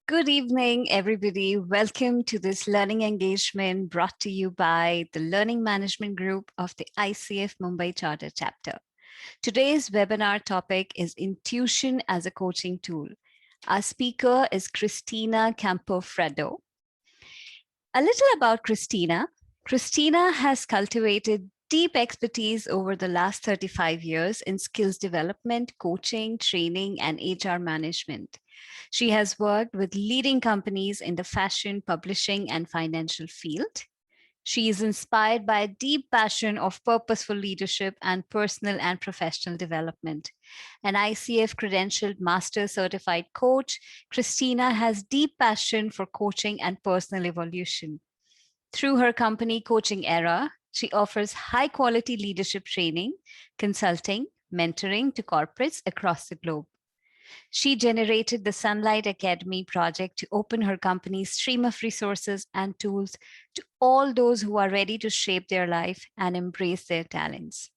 Good evening, everybody. Welcome to this learning engagement brought to you by the Learning Management Group of the ICF Mumbai Charter Chapter. Today's webinar topic is Intuition as a Coaching Tool. Our speaker is Cristina Campofreddo. A little about Cristina. Cristina has cultivated deep expertise over the last 35 years in skills development, coaching, training, and HR management. She has worked with leading companies in the fashion, publishing, and financial field. She is inspired by a deep passion of purposeful leadership and personal and professional development. An ICF credentialed master certified coach, Cristina has deep passion for coaching and personal evolution. Through her company Coaching Era, she offers high quality leadership training, consulting, mentoring to corporates across the globe. She generated the Sunlight Academy project to open her company's stream of resources and tools to all those who are ready to shape their life and embrace their talents.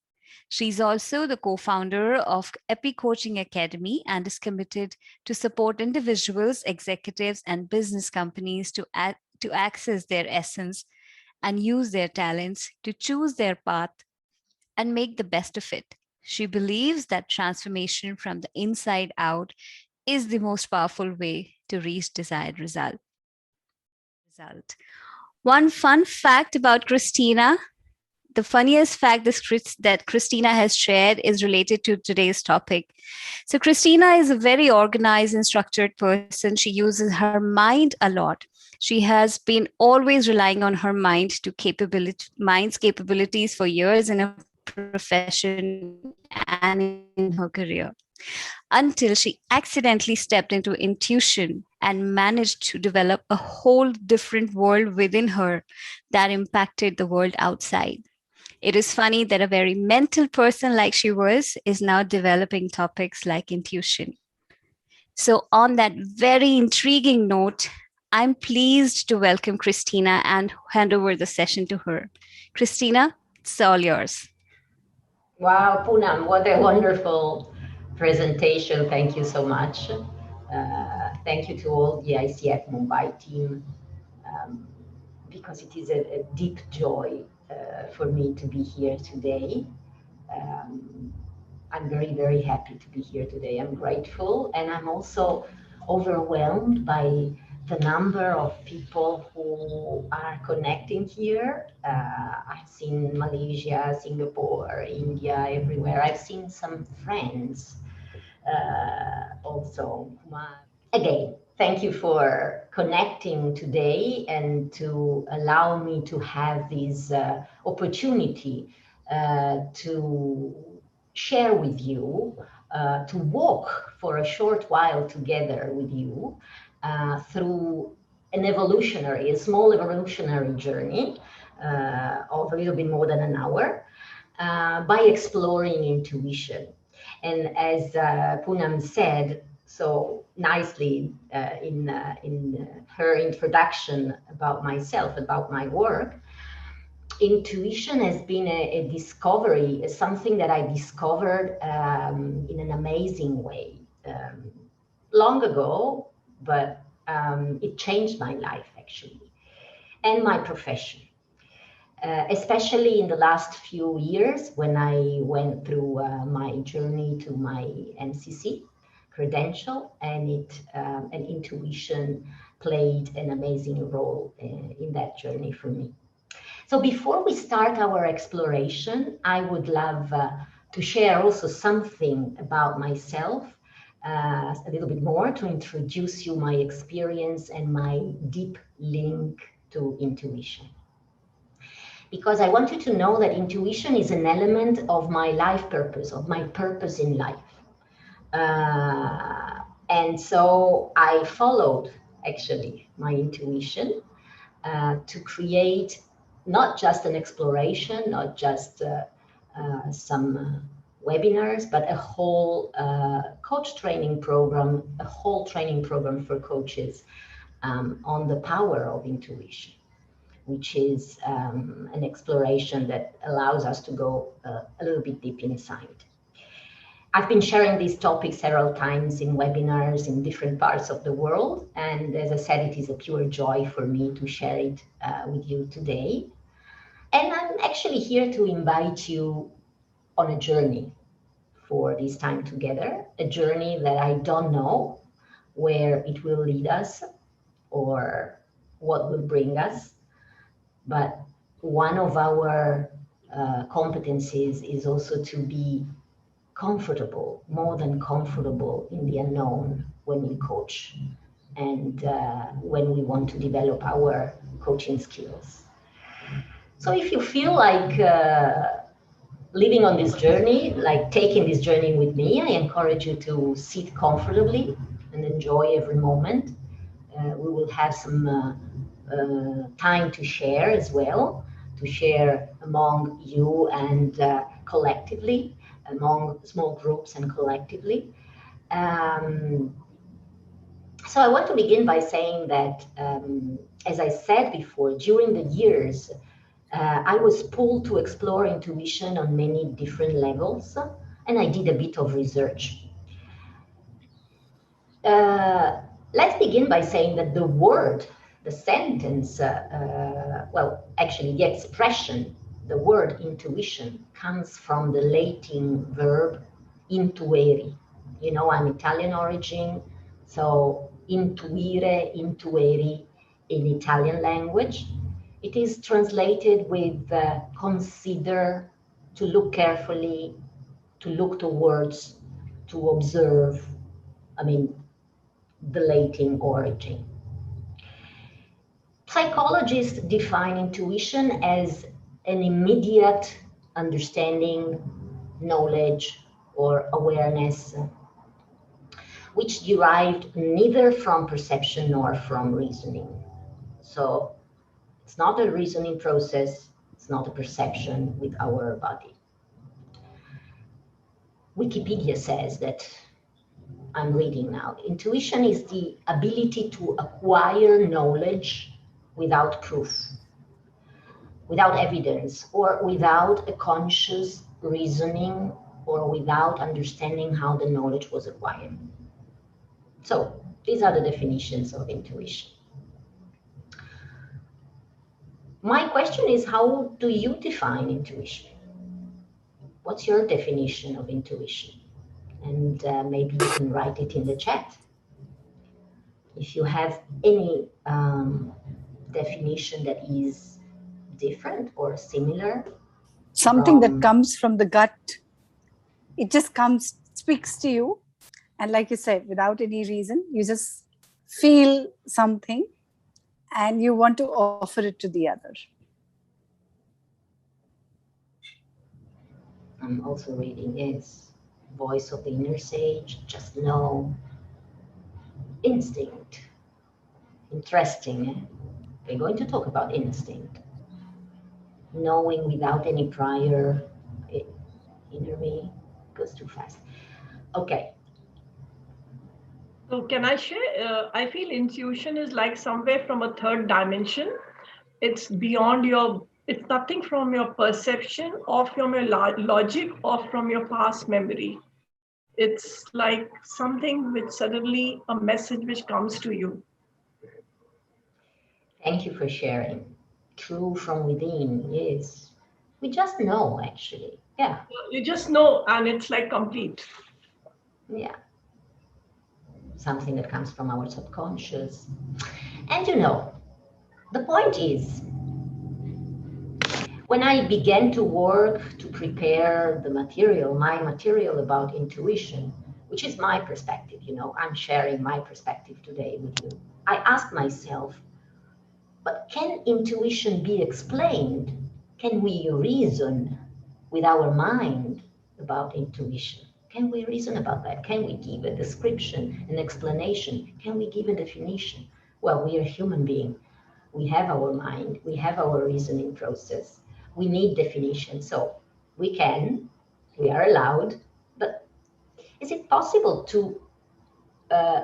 She's also the co-founder of Epi Coaching Academy and is committed to support individuals, executives, and business companies to access their essence and use their talents to choose their path and make the best of it. She believes that transformation from the inside out is the most powerful way to reach desired result. One fun fact about Cristina, the funniest fact that Cristina has shared is related to today's topic. So Cristina is a very organized and structured person. She uses her mind a lot. She has been always relying on her mind's capabilities for years in a profession and in her career, until she accidentally stepped into intuition and managed to develop a whole different world within her that impacted the world outside. It is funny that a very mental person like she was is now developing topics like intuition. So on that very intriguing note, I'm pleased to welcome Cristina and hand over the session to her. Cristina, it's all yours. Wow, Poonam, what a wonderful presentation. Thank you so much. Thank you to all the ICF Mumbai team, because it is a deep joy for me to be here today. I'm very, very happy to be here today. I'm grateful, and I'm also overwhelmed by the number of people who are connecting here. I've seen Malaysia, Singapore, India, everywhere. I've seen some friends also. Again, thank you for connecting today and to allow me to have this opportunity to share with you, to walk for a short while together with you through a small evolutionary journey of a little bit more than an hour by exploring intuition. And as Poonam said so nicely in her introduction about myself, about my work, intuition has been a discovery, something that I discovered in an amazing way long ago, but it changed my life actually, and my profession. Especially in the last few years when I went through my journey to my MCC credential, and intuition played an amazing role in that journey for me. So before we start our exploration, I would love to share also something about myself, a little bit more, to introduce you my experience and my deep link to intuition. Because I want you to know that intuition is an element of my life purpose, of my purpose in life. And so I followed actually my intuition to create not just an exploration, not just some webinars, but a whole coach training program, a whole training program for coaches on the power of intuition, which is an exploration that allows us to go a little bit deep inside. I've been sharing these topics several times in webinars in different parts of the world. And as I said, it is a pure joy for me to share it with you today. And I'm actually here to invite you on a journey for this time together, a journey that I don't know where it will lead us or what will bring us. But one of our competencies is also to be comfortable, more than comfortable in the unknown when we coach and when we want to develop our coaching skills. So if you feel like living on this journey, like taking this journey with me, I encourage you to sit comfortably and enjoy every moment. We will have some time to share as well, to share among you and collectively, among small groups and collectively. So I want to begin by saying that, as I said before, during the years, I was pulled to explore intuition on many different levels, and I did a bit of research. Let's begin by saying that the word, the sentence, well, actually the expression, the word intuition comes from the Latin verb intuere. You know, I'm Italian origin, so intuire, intueri in Italian language. It is translated with consider, to look carefully, to look towards, to observe. I mean, the Latin origin. Psychologists define intuition as an immediate understanding, knowledge, or awareness, which derived neither from perception nor from reasoning. So it's not a reasoning process, it's not a perception with our body. Wikipedia says that, I'm reading now, intuition is the ability to acquire knowledge without proof, without evidence, or without a conscious reasoning, or without understanding how the knowledge was acquired. So these are the definitions of intuition. My question is, how do you define intuition? What's your definition of intuition? And maybe you can write it in the chat. If you have any definition that is different or similar. Something that comes from the gut. It just comes, speaks to you. And like you said, without any reason, you just feel something and you want to offer it to the other. I'm also reading is voice of the inner sage, just know, instinct. Interesting, eh? We're going to talk about instinct. Knowing without any prior, inner me goes too fast. Okay. So can I share? I feel intuition is like somewhere from a third dimension. It's beyond your, it's nothing from your perception or from your logic or from your past memory. It's like something which suddenly, a message which comes to you. Thank you for sharing. True from within, yes. We just know, actually. Yeah. You just know, and it's like complete. Yeah. Something that comes from our subconscious. And you know, the point is, when I began to work to prepare the material, my material about intuition, which is my perspective, you know, I'm sharing my perspective today with you. I asked myself, but can intuition be explained? Can we reason with our mind about intuition? Can we reason about that? Can we give a description, an explanation? Can we give a definition? Well, we are human beings. We have our mind. We have our reasoning process. We need definition. So we are allowed, but is it possible to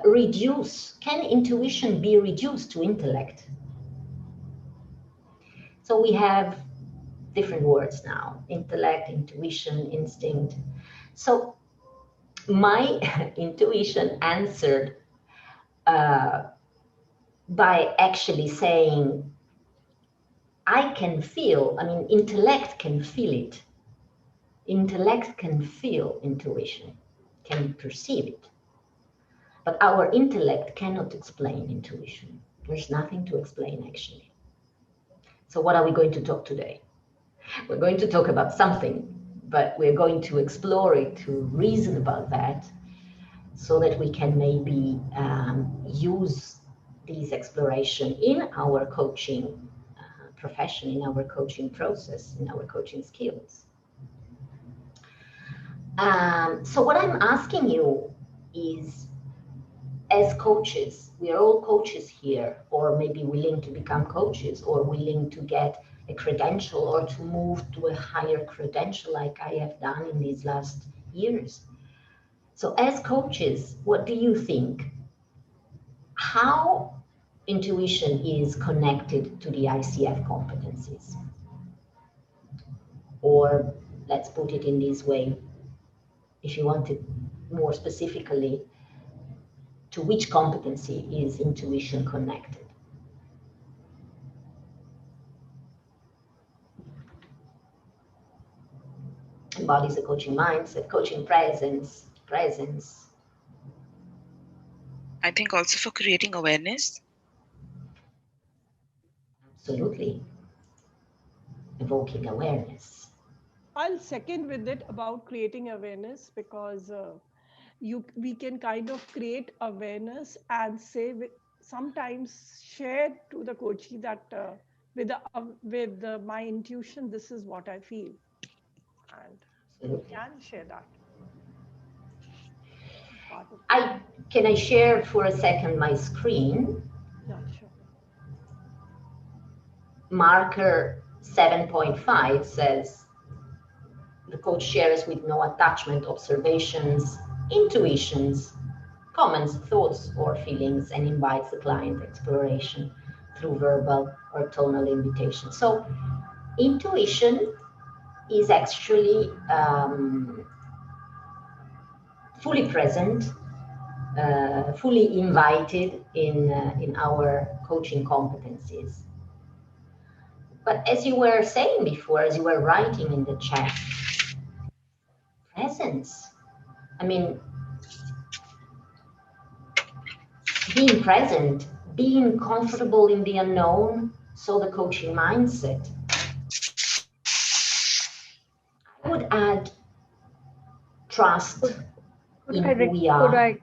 reduce? Can intuition be reduced to intellect? So we have different words now: intellect, intuition, instinct. So my intuition answered by actually saying, I can feel, I mean, intellect can feel it. Intellect can feel intuition, can perceive it. But our intellect cannot explain intuition. There's nothing to explain, actually. So what are we going to talk today? We're going to talk about something, but we're going to explore it, to reason about that, so that we can maybe use these exploration in our coaching profession, in our coaching process, in our coaching skills. So what I'm asking you is, as coaches, we are all coaches here, or maybe willing to become coaches, or willing to get a credential, or to move to a higher credential like I have done in these last years. So as coaches, what do you think? How intuition is connected to the ICF competencies? Or let's put it in this way, if you want it more specifically, to which competency is intuition connected? Embodies a coaching mindset, coaching presence. I think also for creating awareness. Absolutely. Evoking awareness. I'll second with it about creating awareness, because we can kind of create awareness and say, sometimes share to the coachee that with my intuition, this is what I feel, and Absolutely. can share that. Can I share for a second my screen? Yeah, sure. Marker 7.5 says, the coach shares with no attachment observations, intuitions, comments, thoughts, or feelings, and invites the client exploration through verbal or tonal invitation. So intuition is actually fully present, fully invited in our coaching competencies. But as you were saying before, as you were writing in the chat, presence. I mean, being present, being comfortable in the unknown, so the coaching mindset. I would add trust in who we are.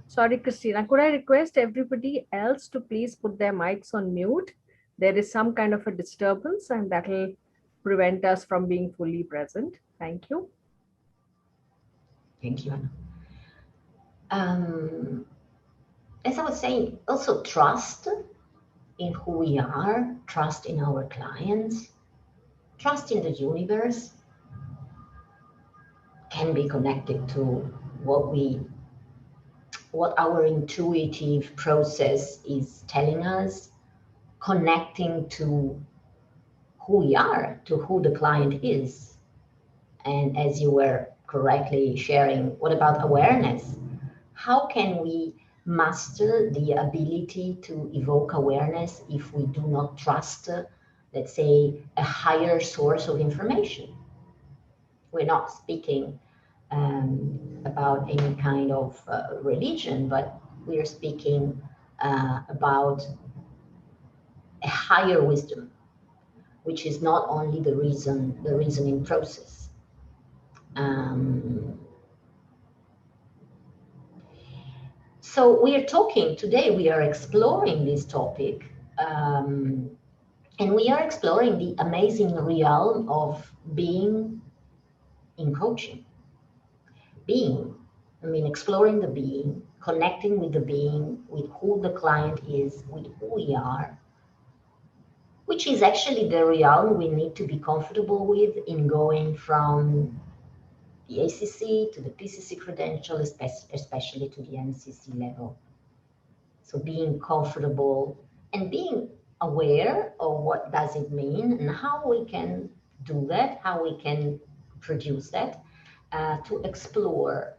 Sorry, Christina, could I request everybody else to please put their mics on mute? There is some kind of a disturbance and that will prevent us from being fully present. Thank you. Thank you, Anna. As I was saying, also trust in who we are, trust in our clients, trust in the universe can be connected to what our intuitive process is telling us, connecting to who we are, to who the client is. And as you were correctly sharing, what about awareness? How can we master the ability to evoke awareness if we do not trust, let's say, a higher source of information? We're not speaking about any kind of religion, but we are speaking about a higher wisdom, which is not only the reasoning process. So we are talking today, we are exploring this topic, and we are exploring the amazing realm of being in coaching. Being, I mean, exploring the being, connecting with the being, with who the client is, with who we are, which is actually the realm we need to be comfortable with in going from the ACC to the PCC credential, especially to the MCC level. So being comfortable and being aware of what does it mean and how we can do that, how we can produce that, to explore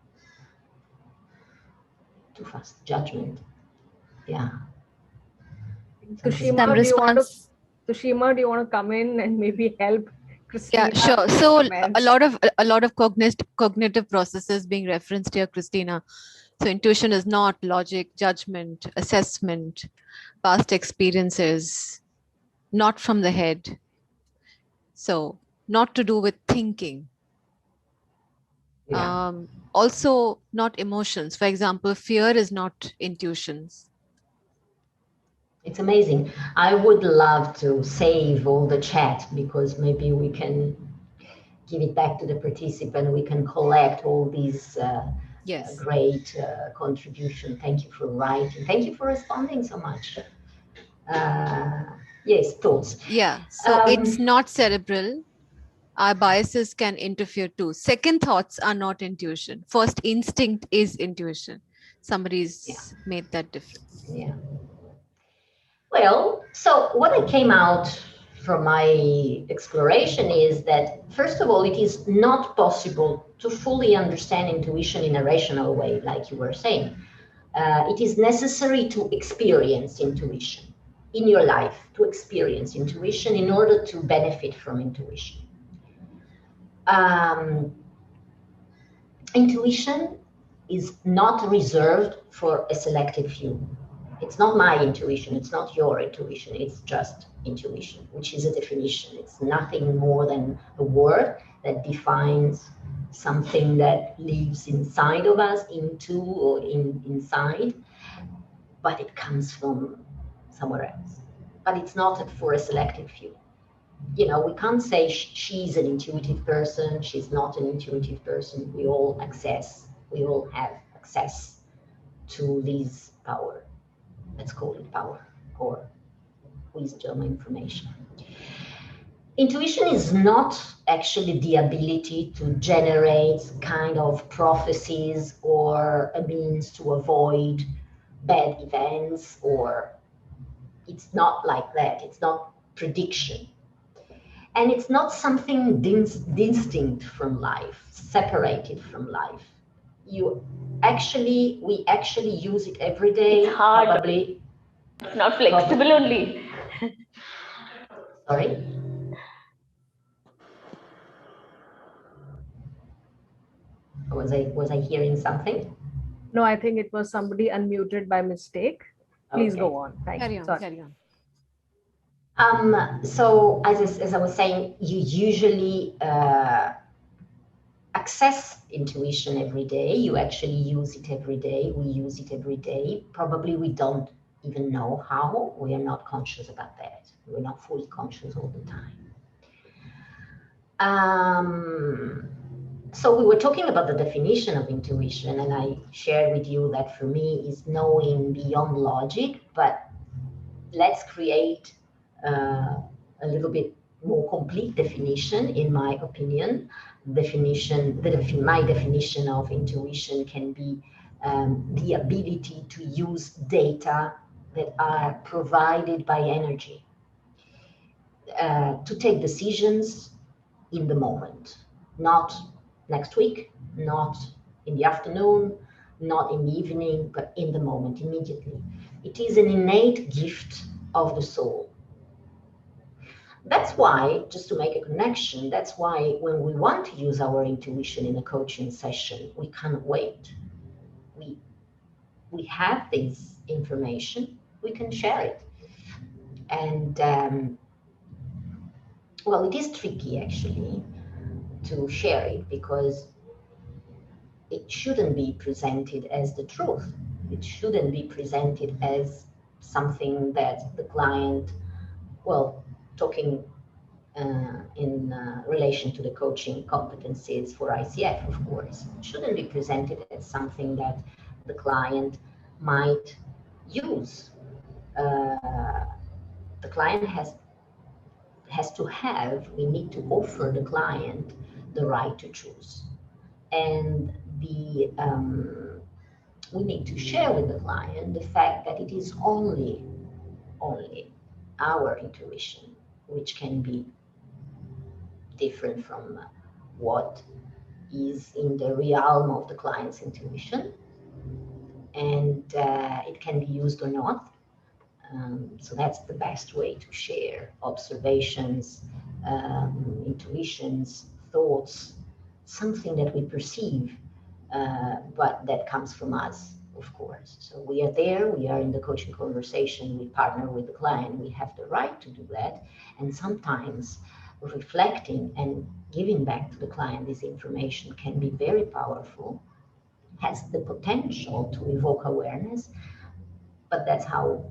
too fast. Judgment. Yeah. Tushima, Some response. Tushima, do you want to come in and maybe help Christina? Yeah, sure. So comments? a lot of cognitive processes being referenced here, Christina. So intuition is not logic, judgment, assessment, past experiences, not from the head. So not to do with thinking. Yeah. Also not emotions. For example, fear is not intuitions. It's amazing. I would love to save all the chat because maybe we can give it back to the participant. We can collect all these Yes. great contribution. Thank you for writing. Thank you for responding so much. Yes, thoughts. Yeah. So it's not cerebral. Our biases can interfere too. Second thoughts are not intuition. First instinct is intuition. Somebody's made that difference. Yeah. Well, so what I came out from my exploration is that, first of all, it is not possible to fully understand intuition in a rational way, like you were saying. It is necessary to experience intuition in your life, to experience intuition in order to benefit from intuition. Intuition is not reserved for a selected few. It's not my intuition, it's not your intuition, it's just intuition, which is a definition. It's nothing more than a word that defines something that lives inside of us, into or inside, but it comes from somewhere else. But it's not for a selected few. You know, we can't say she's an intuitive person, she's not an intuitive person. We all have access to this power. Let's call it power or wisdom, information. Intuition is not actually the ability to generate kind of prophecies or a means to avoid bad events, or it's not like that. It's not prediction. And it's not something distinct from life, separated from life. We actually use it every day. It's hard. Probably. It's not flexible only. Sorry? Was I hearing something? No, I think it was somebody unmuted by mistake. Please go on. Thank you. Carry on. So as I was saying, you usually access intuition every day. You actually use it every day. We use it every day. Probably we don't even know how. We are not conscious about that. We're not fully conscious all the time. So we were talking about the definition of intuition, and I shared with you that for me is knowing beyond logic, but let's create a little bit more complete definition, in my opinion. My definition of intuition can be the ability to use data that are provided by energy to take decisions in the moment, not next week, not in the afternoon, not in the evening, but in the moment, immediately. It is an innate gift of the soul. That's why, just to make a connection, that's why when we want to use our intuition in a coaching session, we can't wait. We have this information, we can share it. And well, it is tricky actually to share it because it shouldn't be presented as the truth. It shouldn't be presented as something that the client, well, talking in relation to the coaching competencies for ICF, of course, it shouldn't be presented as something that the client might use. The client we need to offer the client the right to choose. And we need to share with the client the fact that it is only our intuition which can be different from what is in the realm of the client's intuition. and it can be used or not. So that's the best way to share observations, intuitions, thoughts, something that we perceive, but that comes from us, of course. So we are there, we are in the coaching conversation, we partner with the client, we have the right to do that. And sometimes reflecting and giving back to the client this information can be very powerful, has the potential to evoke awareness, but that's how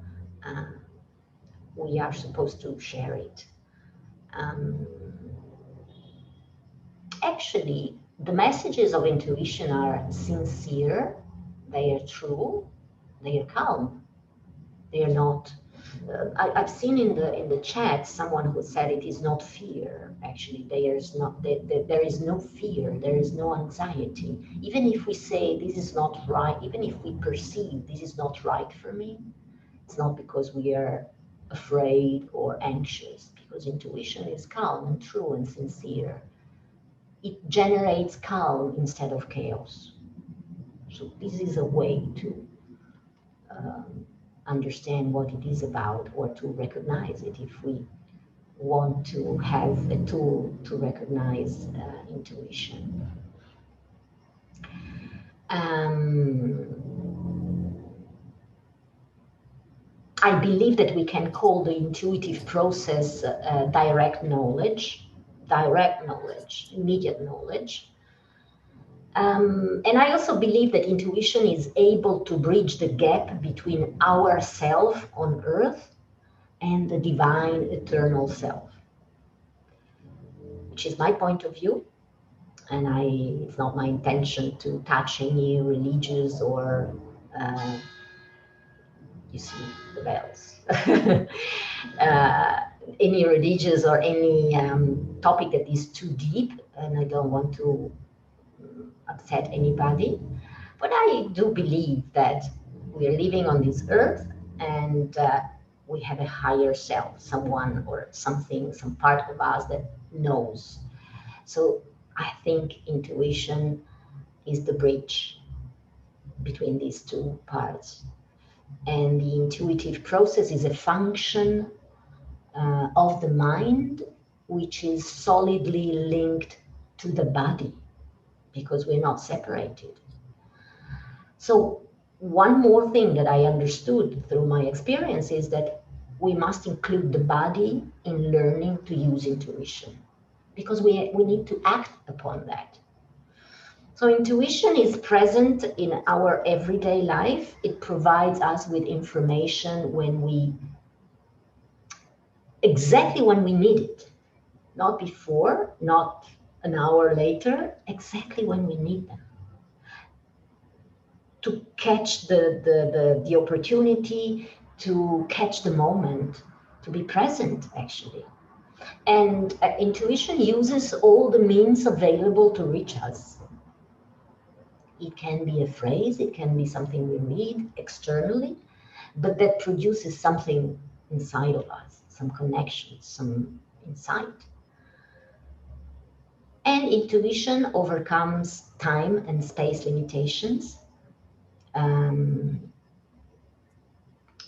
we are supposed to share it. Actually, the messages of intuition are sincere, they are true, they are calm. They are not. I've seen in the chat someone who said it is not fear. Actually, there is no fear, there is no anxiety. Even if we say this is not right, even if we perceive this is not right for me, it's not because we are afraid or anxious, because intuition is calm and true and sincere. It generates calm instead of chaos. So this is a way to understand what it is about, or to recognize it if we want to have a tool to recognize intuition. I believe that we can call the intuitive process direct knowledge, immediate knowledge. And I also believe that intuition is able to bridge the gap between our self on earth and the divine eternal self, which is my point of view. And it's not my intention to touch any religious or you see the bells. Any religious or any topic that is too deep, and I don't want to upset anybody. But I do believe that we are living on this earth, and we have a higher self, someone or something, some part of us that knows. So I think intuition is the bridge between these two parts. And the intuitive process is a function of the mind, which is solidly linked to the body, because we're not separated. So one more thing that I understood through my experience is that we must include the body in learning to use intuition, because we need to act upon that. So intuition is present in our everyday life. It provides us with information exactly when we need it. Not before, not an hour later, exactly when we need them. To catch the opportunity, to catch the moment, to be present, actually. And intuition uses all the means available to reach us. It can be a phrase, it can be something we read externally, but that produces something inside of us, some connection, some insight. And intuition overcomes time and space limitations.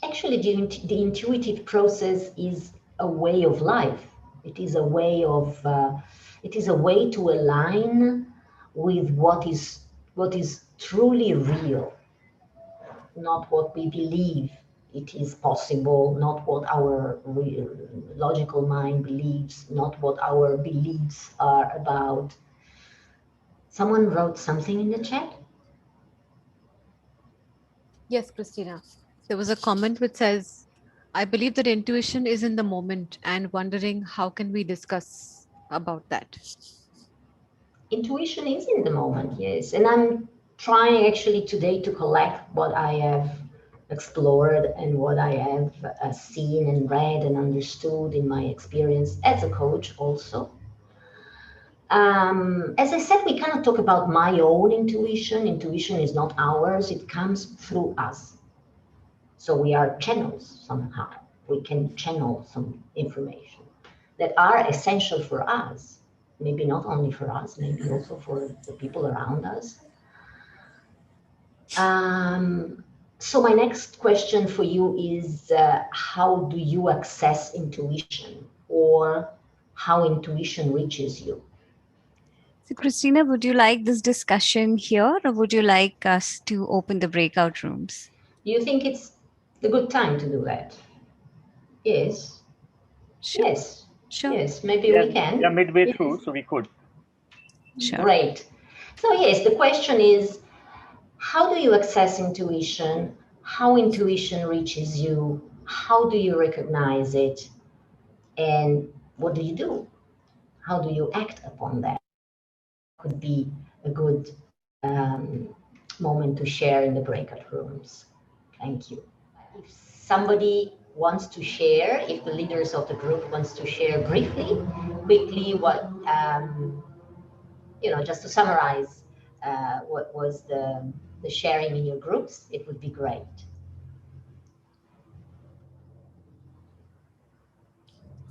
Actually, the intuitive process is a way of life. It is a way to align with what is truly real, not what we believe it is possible, not what our logical mind believes, not what our beliefs are about. Someone wrote something in the chat? Yes, Christina. There was a comment which says, I believe that intuition is in the moment and wondering how can we discuss about that. Intuition is in the moment, yes. And I'm trying actually today to collect what I have explored and what I have seen and read and understood in my experience as a coach also. As I said, we cannot talk about my own intuition. Intuition is not ours. It comes through us. So we are channels somehow. We can channel some information that are essential for us. Maybe not only for us, maybe also for the people around us. So my next question for you is, how do you access intuition, or how intuition reaches you? So, Christina, would you like this discussion here, or would you like us to open the breakout rooms? Do you think it's a good time to do that? Yes. Sure. Yes. Sure. Yes, maybe Yeah, we can. yeah, midway Yes. through, so we could. Sure. Great. So yes, the question is, how do you access intuition? How intuition reaches you? How do you recognize it? And what do you do? How do you act upon that? Could be a good moment to share in the breakout rooms. Thank you. If somebody wants to share, if the leaders of the group wants to share briefly, quickly, what, just to summarize what was the sharing in your groups, it would be great.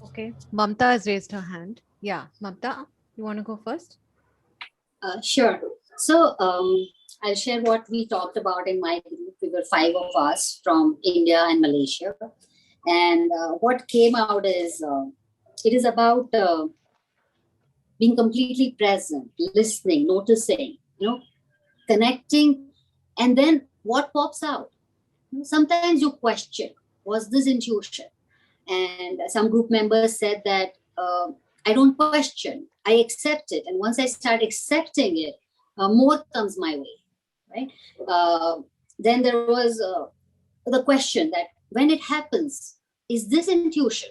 Okay, Mamta has raised her hand. Yeah, Mamta, you want to go first? Sure. So I'll share what we talked about in my group. We were 5 of us from India and Malaysia. And what came out is, it is about being completely present, listening, noticing, connecting. And then what pops out? Sometimes you question, was this intuition? And some group members said that I don't question, I accept it. And once I start accepting it, more comes my way, right? Then there was the question that when it happens, is this intuition?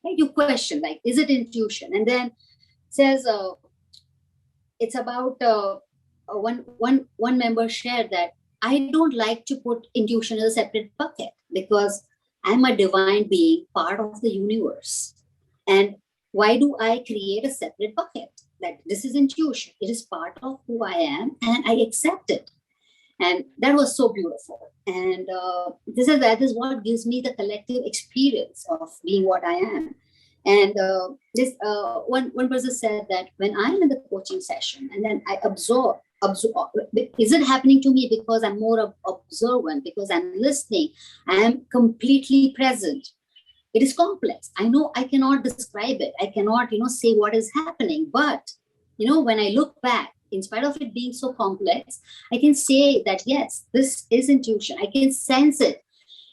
Right? You question, like, is it intuition? And then says it's about one member shared that I don't like to put intuition in a separate bucket because I'm a divine being, part of the universe. And why do I create a separate bucket? That this is intuition. It is part of who I am, and I accept it. And that was so beautiful. And that is what gives me the collective experience of being what I am. And one person said that when I'm in the coaching session and then I absorb, is it happening to me because I'm more observant, because I'm listening, I am completely present? It is complex. I know I cannot describe it. I cannot, say what is happening. But, when I look back, in spite of it being so complex, I can say that, yes, this is intuition. I can sense it.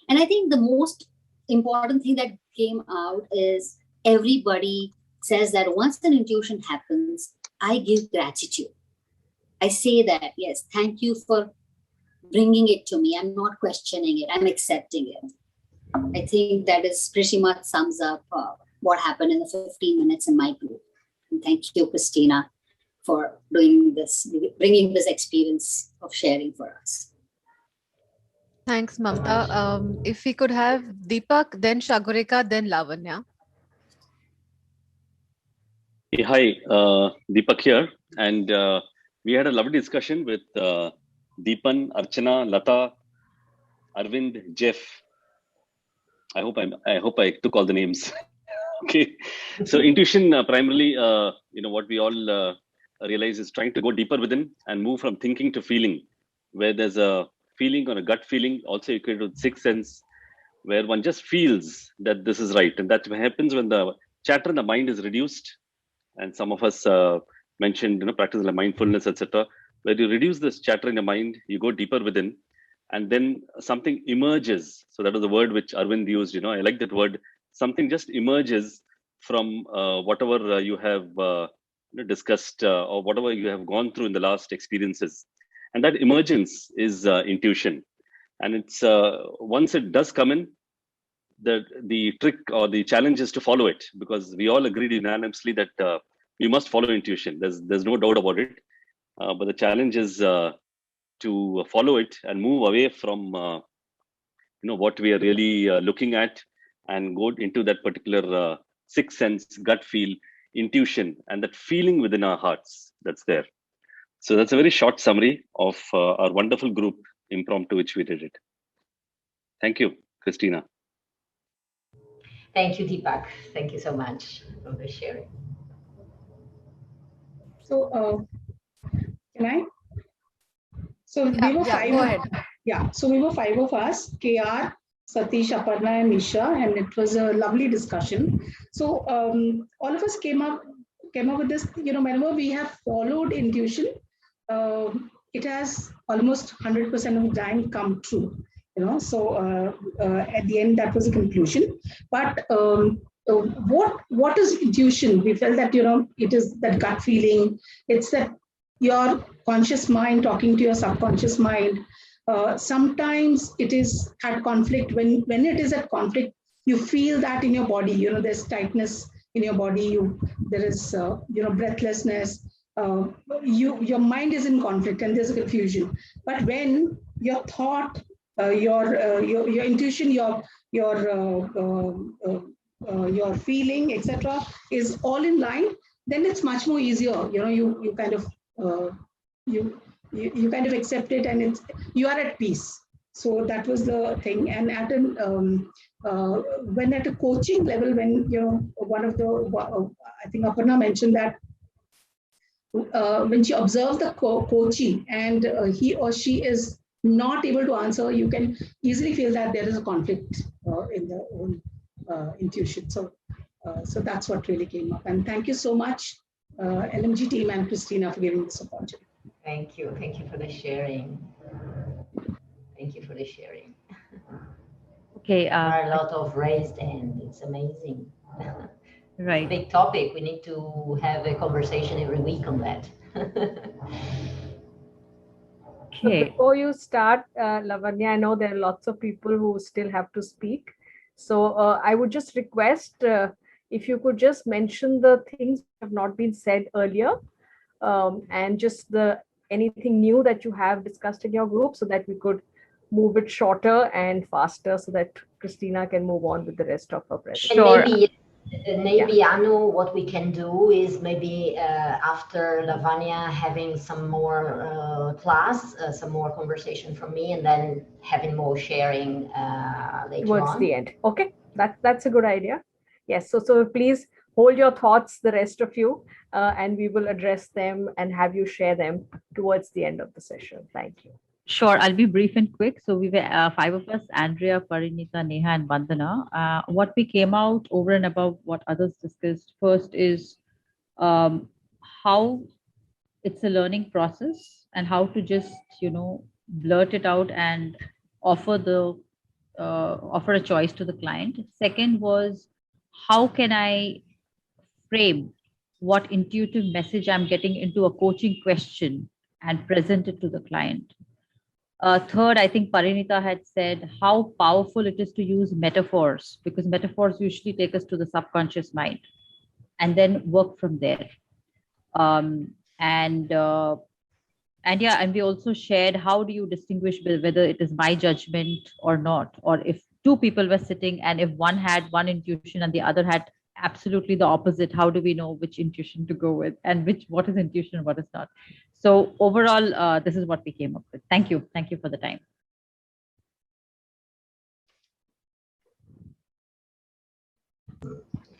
And I think the most important thing that came out is everybody says that once an intuition happens, I give gratitude. I say that, yes, thank you for bringing it to me. I'm not questioning it. I'm accepting it. I think that is pretty much sums up what happened in the 15 minutes in my group. And thank you, Cristina, for doing this, bringing this experience of sharing for us. Thanks, Mamta. If we could have Deepak, then Shagurika, then Lavanya. Hey, hi, Deepak here. And we had a lovely discussion with Deepan, Archana, Lata, Arvind, Jeff. I hope I took all the names. Okay. So intuition primarily, what we all realize is trying to go deeper within and move from thinking to feeling, where there's a feeling or a gut feeling, also equated with sixth sense, where one just feels that this is right. And that happens when the chatter in the mind is reduced. And some of us mentioned, practice like mindfulness, etc. Where you reduce this chatter in your mind, you go deeper within, and then something emerges. So that was the word which Arvind used. I like that word. Something just emerges from whatever you have discussed or whatever you have gone through in the last experiences, and that emergence is intuition. And it's once it does come in, the trick or the challenge is to follow it, because we all agreed unanimously that we must follow intuition. There's no doubt about it. But the challenge is to follow it and move away from what we are really looking at, and go into that particular sixth sense, gut feel, intuition, and that feeling within our hearts that's there. So that's a very short summary of our wonderful group impromptu which we did it. Thank you, Cristina. Thank you, Deepak. Thank you so much for the sharing. So, can I? So we were five. Go ahead. Yeah, so we were five of us, KR, Satish, Aparna, and Nisha, and it was a lovely discussion. So all of us came up with this, whenever we have followed intuition, it has almost 100% of the time come true. So at the end, that was a conclusion. But what is intuition? We felt that, it is that gut feeling. It's that your conscious mind talking to your subconscious mind. Sometimes it is at conflict. When it is at conflict, you feel that in your body. There's tightness in your body. There is breathlessness. Your mind is in conflict and there's a confusion. But when your thought, your intuition, your feeling, etc., is all in line, then it's much more easier. You kind of you kind of accept it, and you are at peace. So that was the thing. And at when at a coaching level, when one of the I think Aparna mentioned that when she observes the coachee and he or she is not able to answer, you can easily feel that there is a conflict in the own intuition. So that's what really came up. And thank you so much, LMG team and Cristina, for giving this opportunity. Thank you. Thank you for the sharing. Thank you for the sharing. Okay. There are a lot of raised hands. It's amazing. Right. Big topic. We need to have a conversation every week on that. Okay. So before you start, Lavanya, I know there are lots of people who still have to speak. So I would just request if you could just mention the things that have not been said earlier, and just anything new that you have discussed in your group, so that we could move it shorter and faster, so that Cristina can move on with the rest of her presentation. Sure. Maybe Anu, what we can do is maybe after Lavanya having some more class, some more conversation from me, and then having more sharing later towards on. the end. Okay, that's a good idea. Yes. So please hold your thoughts, the rest of you, and we will address them and have you share them towards the end of the session. Thank you. Sure, I'll be brief and quick. So we were five of us: Andrea, Parinita, Neha, and Vandana. What we came out over and above what others discussed first is how it's a learning process and how to just blurt it out and offer a choice to the client. Second was, how can I frame what intuitive message I'm getting into a coaching question and present it to the client. Third, I think Parinita had said how powerful it is to use metaphors, because metaphors usually take us to the subconscious mind and then work from there. And we also shared, how do you distinguish whether it is my judgment or not, or if two people were sitting and if one had one intuition and the other had absolutely the opposite, how do we know which intuition to go with, and what is intuition and what is not? So overall, this is what we came up with. Thank you for the time.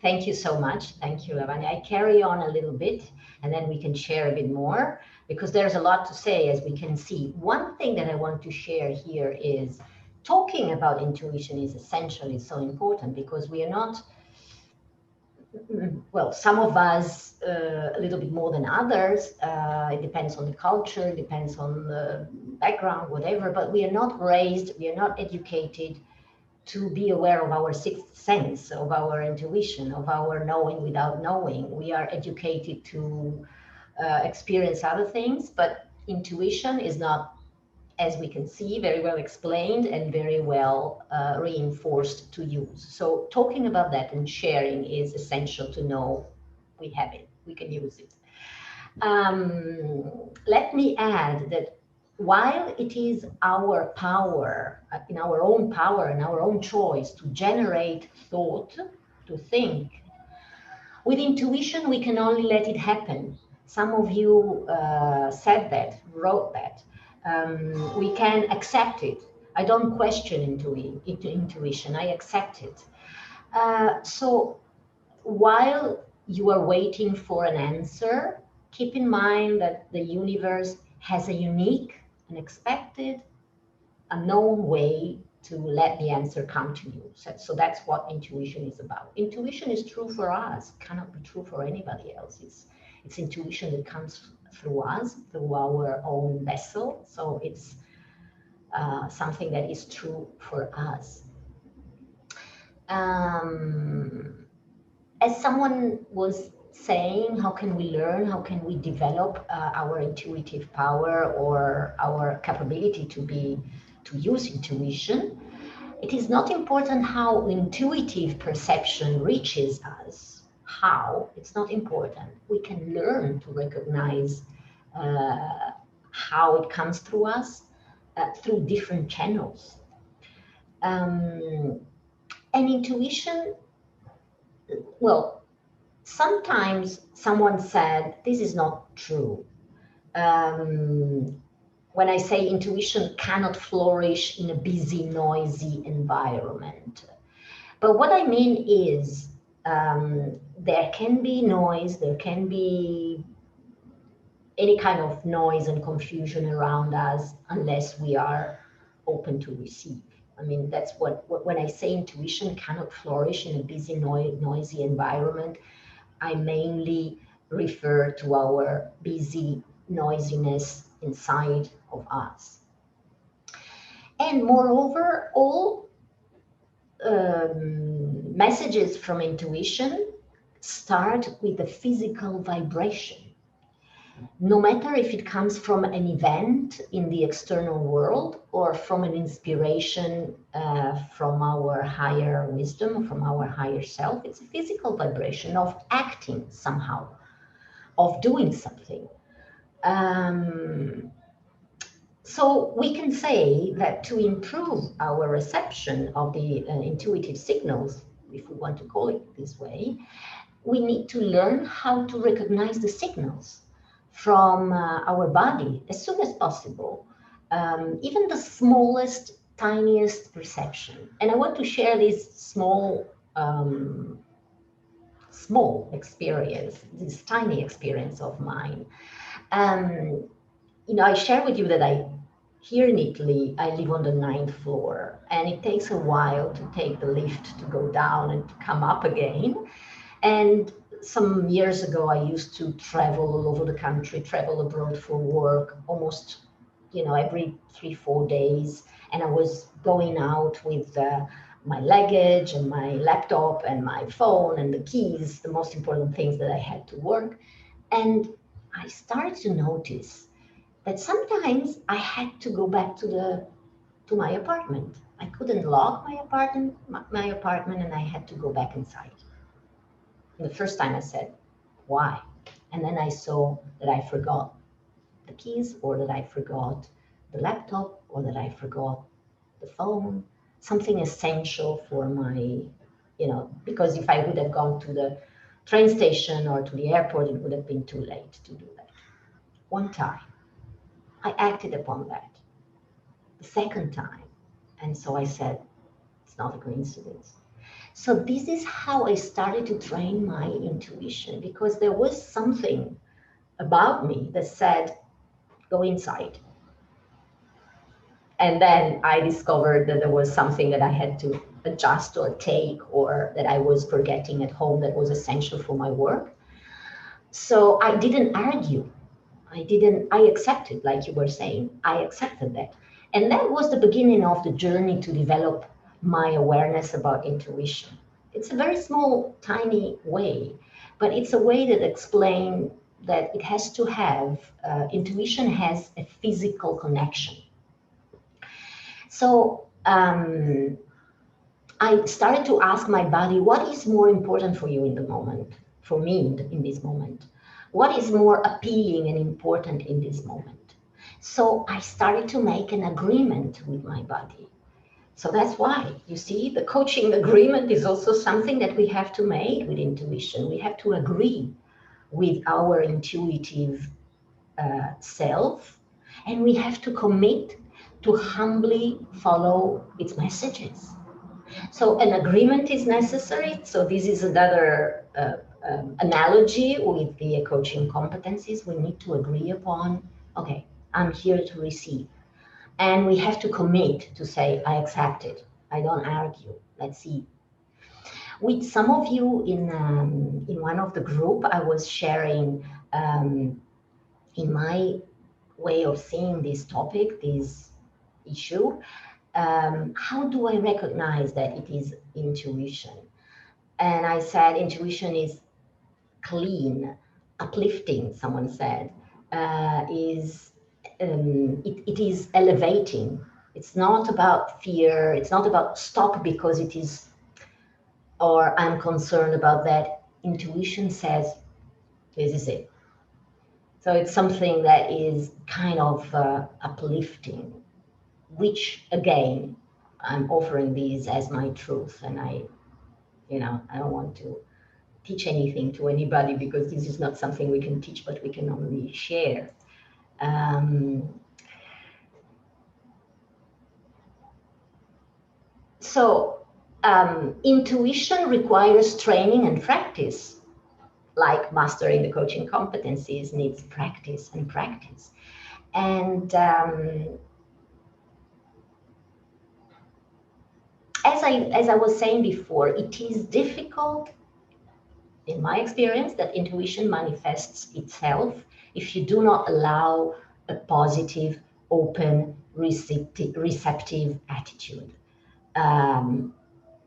Thank you so much. Thank you, Lavanya. I carry on a little bit, and then we can share a bit more, because there's a lot to say, as we can see. One thing that I want to share here is talking about intuition is essential. It's so important, because we are not, well, some of us a little bit more than others. It depends on the culture, it depends on the background, whatever, but we are not raised, we are not educated to be aware of our sixth sense, of our intuition, of our knowing without knowing. We are educated to experience other things, but intuition is not, as we can see, very well explained and very well reinforced to use. So talking about that and sharing is essential to know we have it, we can use it. Let me add that while it is our power, in our own power and our own choice to generate thought, to think, with intuition we can only let it happen. Some of you said that, wrote that. We can accept it. I don't question intuition, I accept it. So while you are waiting for an answer, keep in mind that the universe has a unique unexpected, unknown way to let the answer come to you. So that's what intuition is about. Intuition is true for us, cannot be true for anybody else. It's intuition that comes through us, through our own vessel. So it's something that is true for us. As someone was saying, how can we learn? How can we develop our intuitive power or our capability to use intuition? It is not important how intuitive perception reaches us. How? It's not important. We can learn to recognize how it comes through us through different channels. And intuition, well, sometimes someone said, this is not true. When I say intuition cannot flourish in a busy, noisy environment. But what I mean is there can be noise, there can be any kind of noise and confusion around us unless we are open to receive. I mean, that's what when I say intuition cannot flourish in a busy, noisy environment, I mainly refer to our busy noisiness inside of us. And moreover, all messages from intuition start with a physical vibration. No matter if it comes from an event in the external world or from an inspiration from our higher wisdom, from our higher self, it's a physical vibration of acting somehow, of doing something. So we can say that to improve our reception of the intuitive signals, if we want to call it this way, we need to learn how to recognize the signals from our body as soon as possible, even the smallest, tiniest perception. And I want to share this small experience, this tiny experience of mine. You know, I share with you that here in Italy, I live on the 9th floor, and it takes a while to take the lift to go down and to come up again. And some years ago, I used to travel all over the country, travel abroad for work, almost, you know, every 3-4 days. And I was going out with my luggage and my laptop and my phone and the keys, the most important things that I had to work. And I started to notice that sometimes I had to go back to my apartment. I couldn't lock my apartment, and I had to go back inside. And the first time I said, why? And then I saw that I forgot the keys, or that I forgot the laptop, or that I forgot the phone, something essential for my, you know, because if I would have gone to the train station or to the airport, it would have been too late to do that. One time, I acted upon that. The second time, and so I said, it's not a coincidence. So this is how I started to train my intuition, because there was something about me that said, go inside. And then I discovered that there was something that I had to adjust or take, or that I was forgetting at home that was essential for my work. So I didn't argue. I accepted, like you were saying, I accepted that. And that was the beginning of the journey to develop my awareness about intuition. It's a very small, tiny way, but it's a way that explains that it has to have, intuition has a physical connection. So I started to ask my body, what is more important for you in the moment, for me in this moment? What is more appealing and important in this moment? So I started to make an agreement with my body. So that's why, you see, the coaching agreement is also something that we have to make with intuition. We have to agree with our intuitive self, and we have to commit to humbly follow its messages. So an agreement is necessary. So this is another analogy with the coaching competencies. We need to agree upon, okay, I'm here to receive. And we have to commit to say, I accept it. I don't argue. Let's see. With some of you in one of the group, I was sharing in my way of seeing this topic, this issue, how do I recognize that it is intuition? And I said intuition is clean, uplifting, someone said, it is elevating. It's not about fear. It's not about stop because it is, or I'm concerned about that. Intuition says, this is it. So it's something that is kind of uplifting, which again, I'm offering these as my truth. And I don't want to teach anything to anybody because this is not something we can teach, but we can only share. Intuition requires training and practice, like mastering the coaching competencies needs practice and practice. And as I was saying before, it is difficult, in my experience, that intuition manifests itself if you do not allow a positive, open, receptive attitude,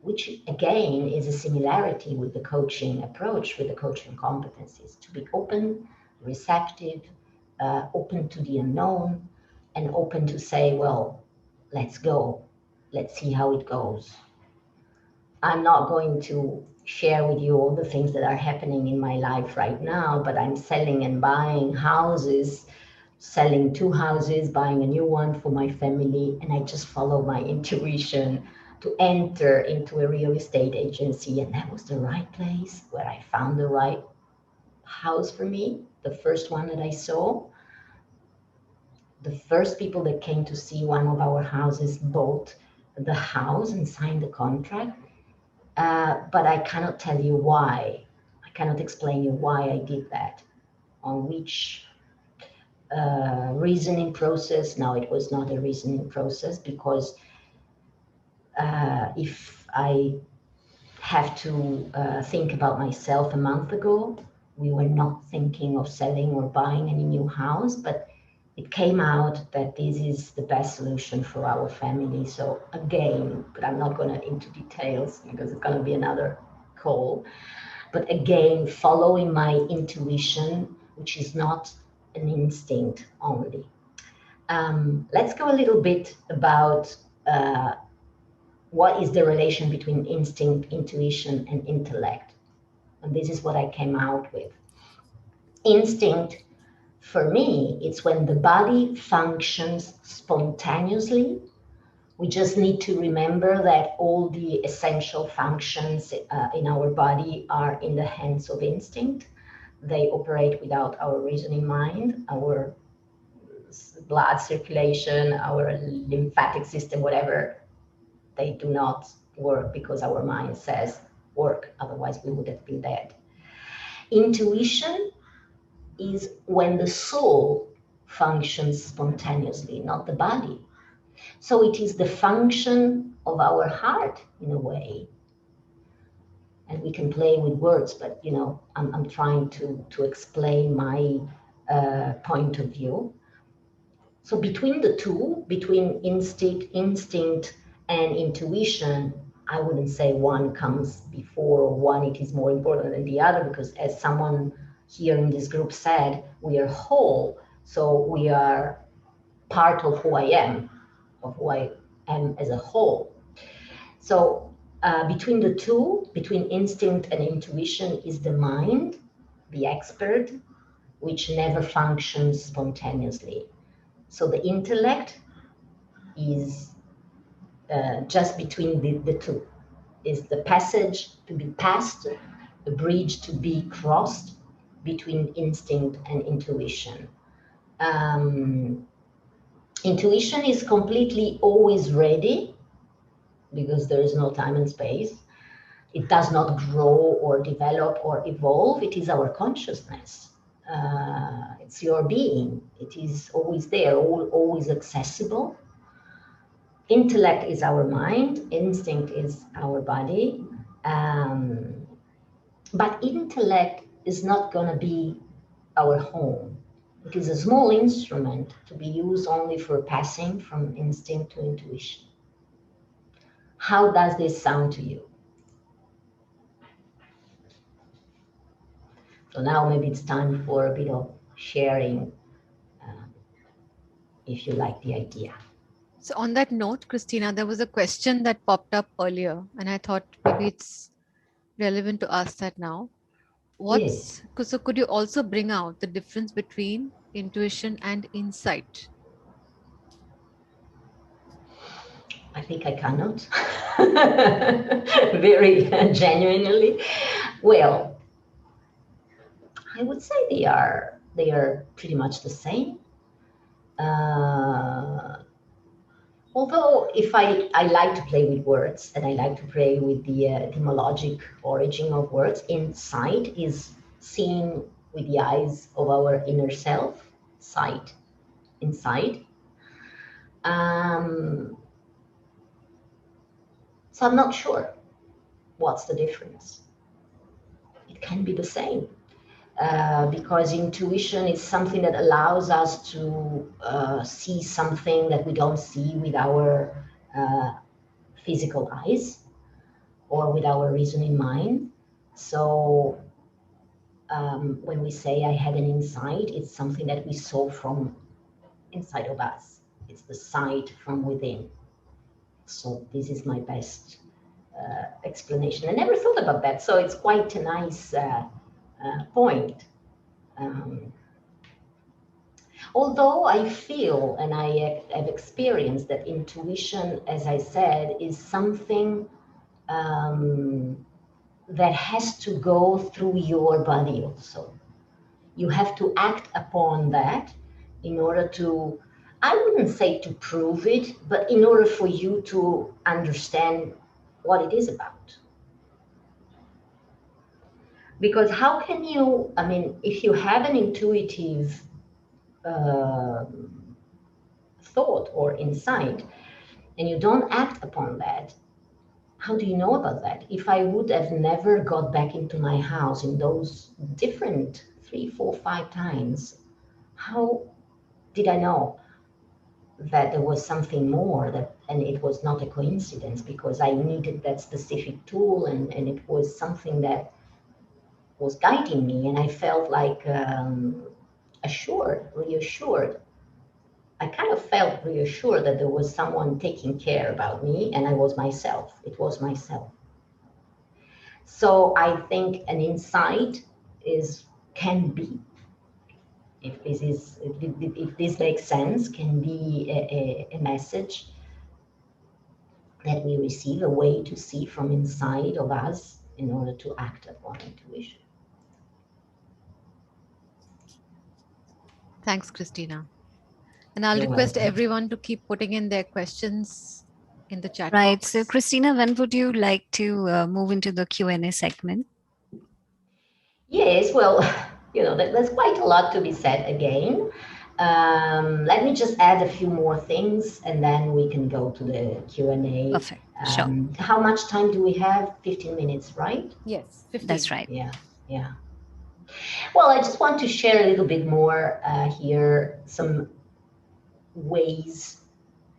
which again is a similarity with the coaching approach, with the coaching competencies, to be open, receptive, open to the unknown, and open to say, well, let's go, let's see how it goes. I'm not going to share with you all the things that are happening in my life right now, but I'm selling and buying houses, selling 2 houses, buying a new one for my family, and I just follow my intuition to enter into a real estate agency, and that was the right place where I found the right house for me, the first one that I saw. The first people that came to see one of our houses bought the house and signed the contract. But I cannot tell you why. I cannot explain you why I did that, on which reasoning process. Now, it was not a reasoning process, because if I have to think about myself a month ago, we were not thinking of selling or buying any new house, but it came out that this is the best solution for our family. So again, but I'm not going into details because it's going to be another call. But again, following my intuition, which is not an instinct only. Let's go a little bit about what is the relation between instinct, intuition, and intellect. And this is what I came out with. Instinct, for me, it's when the body functions spontaneously. We just need to remember that all the essential functions in our body are in the hands of instinct. They operate without our reasoning mind, our blood circulation, our lymphatic system, whatever. They do not work because our mind says work, otherwise we would have been dead. Intuition is when the soul functions spontaneously, not the body. So it is the function of our heart, in a way. And we can play with words, but I'm trying to explain my point of view. So between the two, between instinct and intuition, I wouldn't say one comes before or one it is more important than the other, because as someone here in this group said, we are whole. So we are part of who I am as a whole. So between the two, between instinct and intuition, is the mind, the expert, which never functions spontaneously. So the intellect is just between the two, is the passage to be passed, the bridge to be crossed between instinct and intuition. Intuition is completely always ready, because there is no time and space. It does not grow or develop or evolve. It is our consciousness. It's your being. It is always there, always accessible. Intellect is our mind, instinct is our body. But intellect is not going to be our home. It is a small instrument to be used only for passing from instinct to intuition. How does this sound to you? So now maybe it's time for a bit of sharing, if you like the idea. So on that note, Cristina, there was a question that popped up earlier, and I thought maybe it's relevant to ask that now. So could you also bring out the difference between intuition and insight? I think I cannot. Very genuinely. Well, I would say they are pretty much the same. Although if I like to play with words and I like to play with the etymologic origin of words, insight is seen with the eyes of our inner self, sight, inside. So I'm not sure what's the difference. It can be the same. Because intuition is something that allows us to see something that we don't see with our physical eyes or with our reasoning mind. So when we say I had an insight, it's something that we saw from inside of us. It's the sight from within. So this is my best explanation. I never thought about that, so it's quite a nice point. Although I feel and I have experienced that intuition, as I said, is something that has to go through your body also. You have to act upon that in order to, I wouldn't say to prove it, but in order for you to understand what it is about. Because how can you, I mean, if you have an intuitive thought or insight and you don't act upon that, how do you know about that? If I would have never got back into my house in those different 3, 4, 5 times, how did I know that there was something more, that, and it was not a coincidence because I needed that specific tool and it was something that was guiding me, and I felt like assured, reassured. I kind of felt reassured that there was someone taking care about me, and I was myself. It was myself. So I think an insight can be, if this makes sense, can be a message that we receive, a way to see from inside of us in order to act upon intuition. Thanks, Cristina. And I'll You're request welcome. everyone to keep putting in their questions in the chat Right. box. So, Cristina, when would you like to move into the Q&A segment? Yes, well, there's quite a lot to be said again. Let me just add a few more things and then we can go to the Q&A. Perfect. Sure. How much time do we have? 15 minutes, right? Yes, 15. That's right. Yeah. Well, I just want to share a little bit more here, some ways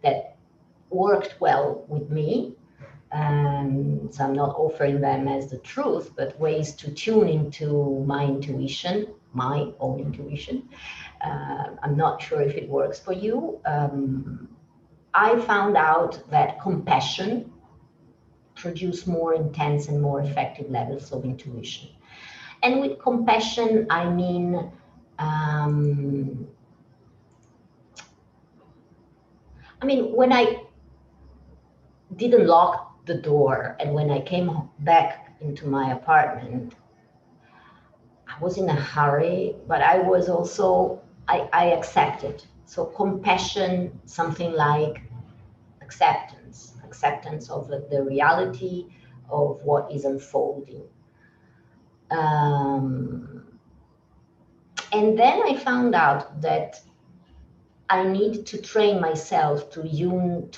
that worked well with me. So I'm not offering them as the truth, but ways to tune into my intuition, my own intuition. I'm not sure if it works for you. I found out that compassion produces more intense and more effective levels of intuition. And with compassion, I mean, when I didn't lock the door and when I came back into my apartment, I was in a hurry, but I was also, I accepted. So compassion, something like acceptance of the reality of what is unfolding. And And then I found out that I need to train myself to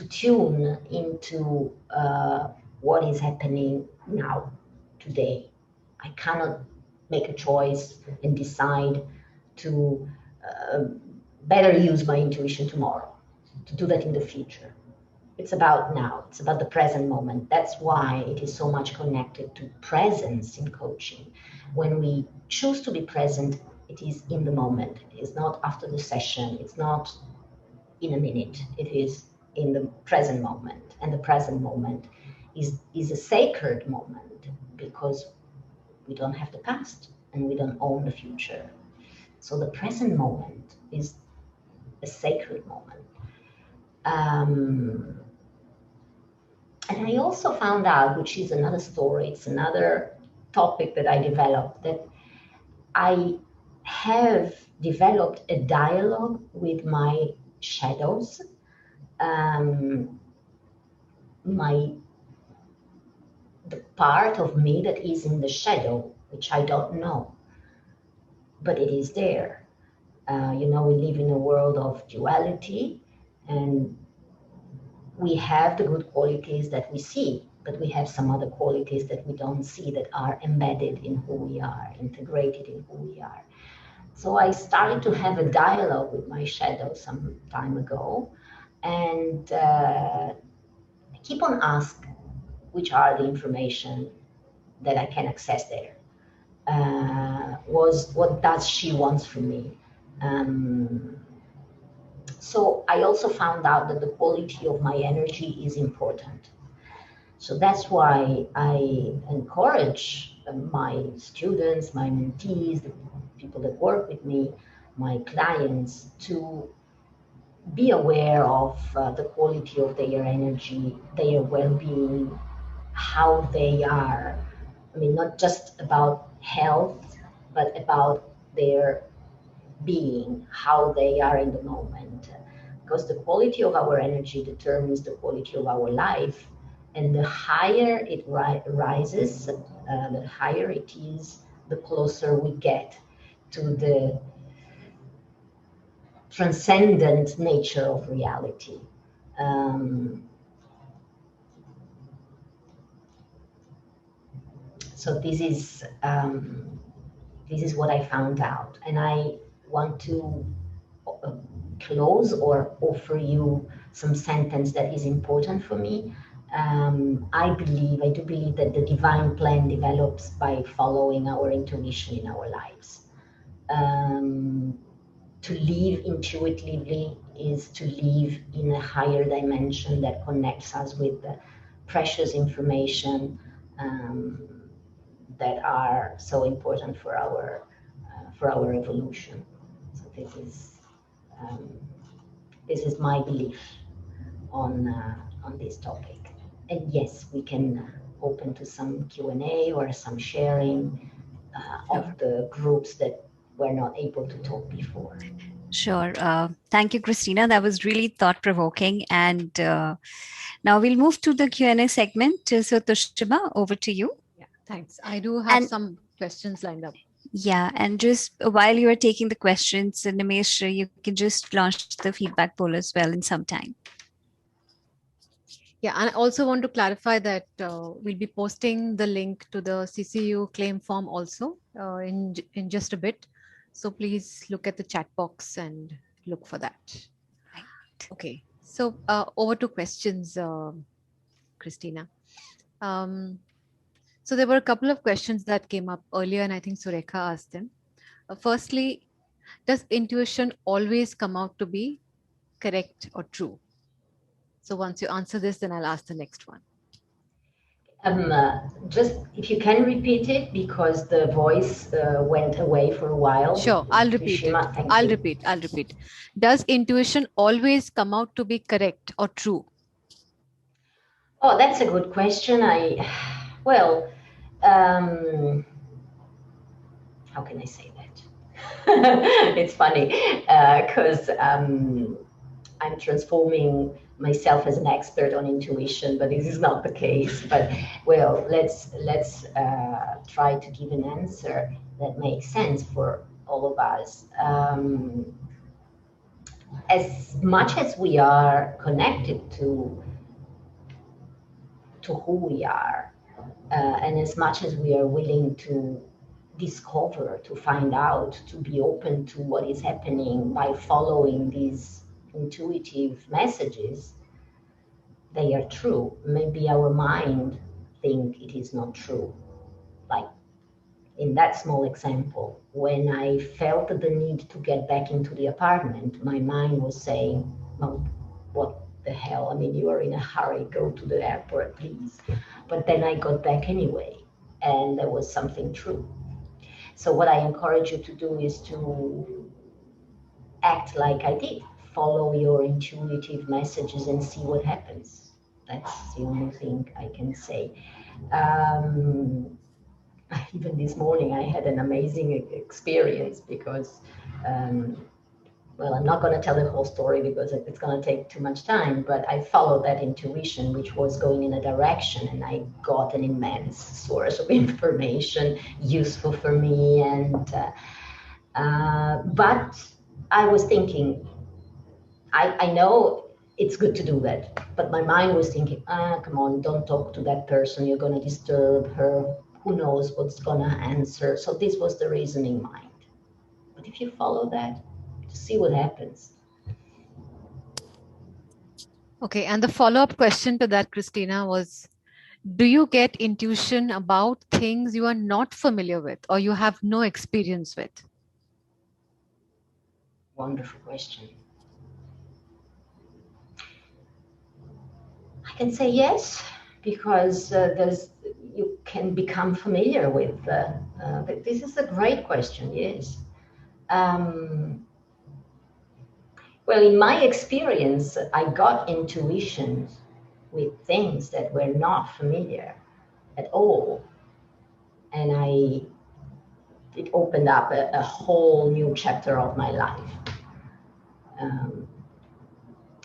tune into what is happening now, today. I cannot make a choice and decide to better use my intuition tomorrow, to do that in the future. It's about now, it's about the present moment. That's why it is so much connected to presence in coaching. When we choose to be present, it is in the moment. It is not after the session. It's not in a minute. It is in the present moment. And the present moment is a sacred moment because we don't have the past and we don't own the future. So the present moment is a sacred moment. And I also found out, which is another story, it's another topic that I developed, that I have developed a dialogue with my shadows, the part of me that is in the shadow, which I don't know, but it is there. We live in a world of duality, and we have the good qualities that we see, but we have some other qualities that we don't see that are embedded in who we are, integrated in who we are. So I started to have a dialogue with my shadow some time ago, and I keep on asking which are the information that I can access there. What does she want from me? So I also found out that the quality of my energy is important. So that's why I encourage my students, my mentees, the people that work with me, my clients, to be aware of the quality of their energy, their well-being, how they are. I mean, not just about health, but about their being, how they are in the moment. Because the quality of our energy determines the quality of our life. And the higher it rises, the higher it is, the closer we get to the transcendent nature of reality. So this is what I found out, and I want to close or offer you some sentence that is important for me. I do believe that the divine plan develops by following our intuition in our lives. To live intuitively is to live in a higher dimension that connects us with the precious information that are so important for our evolution. So this is my belief on this topic. And yes, we can open to some Q&A or some sharing of the groups that were not able to talk before. Sure. Thank you, Cristina. That was really thought-provoking. And now we'll move to the Q&A segment. So Toshima, over to you. Yeah, thanks. I do have some questions lined up. Yeah, and just while you are taking the questions, Nimesh, you can just launch the feedback poll as well in some time. Yeah, and I also want to clarify that we'll be posting the link to the CCU claim form also in just a bit. So please look at the chat box and look for that. Right. Okay, so over to questions, Cristina. So there were a couple of questions that came up earlier, and I think Surekha asked them. Firstly, does intuition always come out to be correct or true? So once you answer this, then I'll ask the next one. Just if you can repeat it, because the voice went away for a while. Sure, I'll repeat it. I'll repeat. Does intuition always come out to be correct or true? Oh, that's a good question. How can I say that? It's funny because I'm transforming myself as an expert on intuition, but this is not the case. But well, let's try to give an answer that makes sense for all of us. As much as we are connected to who we are, and as much as we are willing to discover, to find out, to be open to what is happening by following these intuitive messages, they are true. Maybe our mind think it is not true. Like in that small example, when I felt the need to get back into the apartment, my mind was saying, well, what the hell? I mean, you are in a hurry, go to the airport, please. But then I got back anyway, and there was something true. So what I encourage you to do is to act like I did. Follow your intuitive messages and see what happens. That's the only thing I can say. Even this morning, I had an amazing experience because, well, I'm not going to tell the whole story because it's going to take too much time, but I followed that intuition, which was going in a direction, and I got an immense source of information useful for me. And but I was thinking, I know it's good to do that, but my mind was thinking, come on, don't talk to that person. You're going to disturb her. Who knows what's going to answer? So this was the reasoning mind. But if you follow that, just see what happens. Okay, and the follow-up question to that, Cristina, was, do you get intuition about things you are not familiar with or you have no experience with? Wonderful question. I can say yes, because you can become familiar with. This is a great question. Yes. Well, in my experience, I got intuition with things that were not familiar at all, and it opened up a whole new chapter of my life.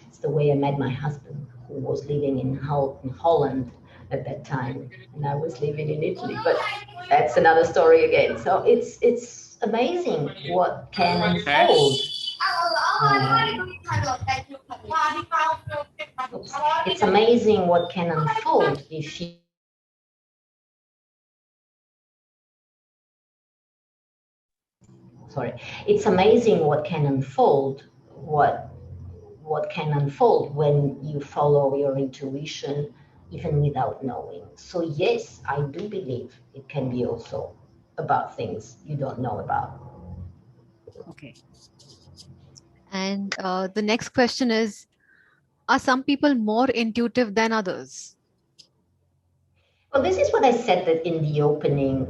It's the way I met my husband, who was living in Holland at that time, and I was living in Italy, but that's another story again. So it's amazing what can unfold. It's amazing what can unfold if you it's amazing what can unfold, what can unfold when you follow your intuition, even without knowing. So yes, I do believe it can be also about things you don't know about. Okay. And the next question is, are some people more intuitive than others? Well, this is what I said that in the opening.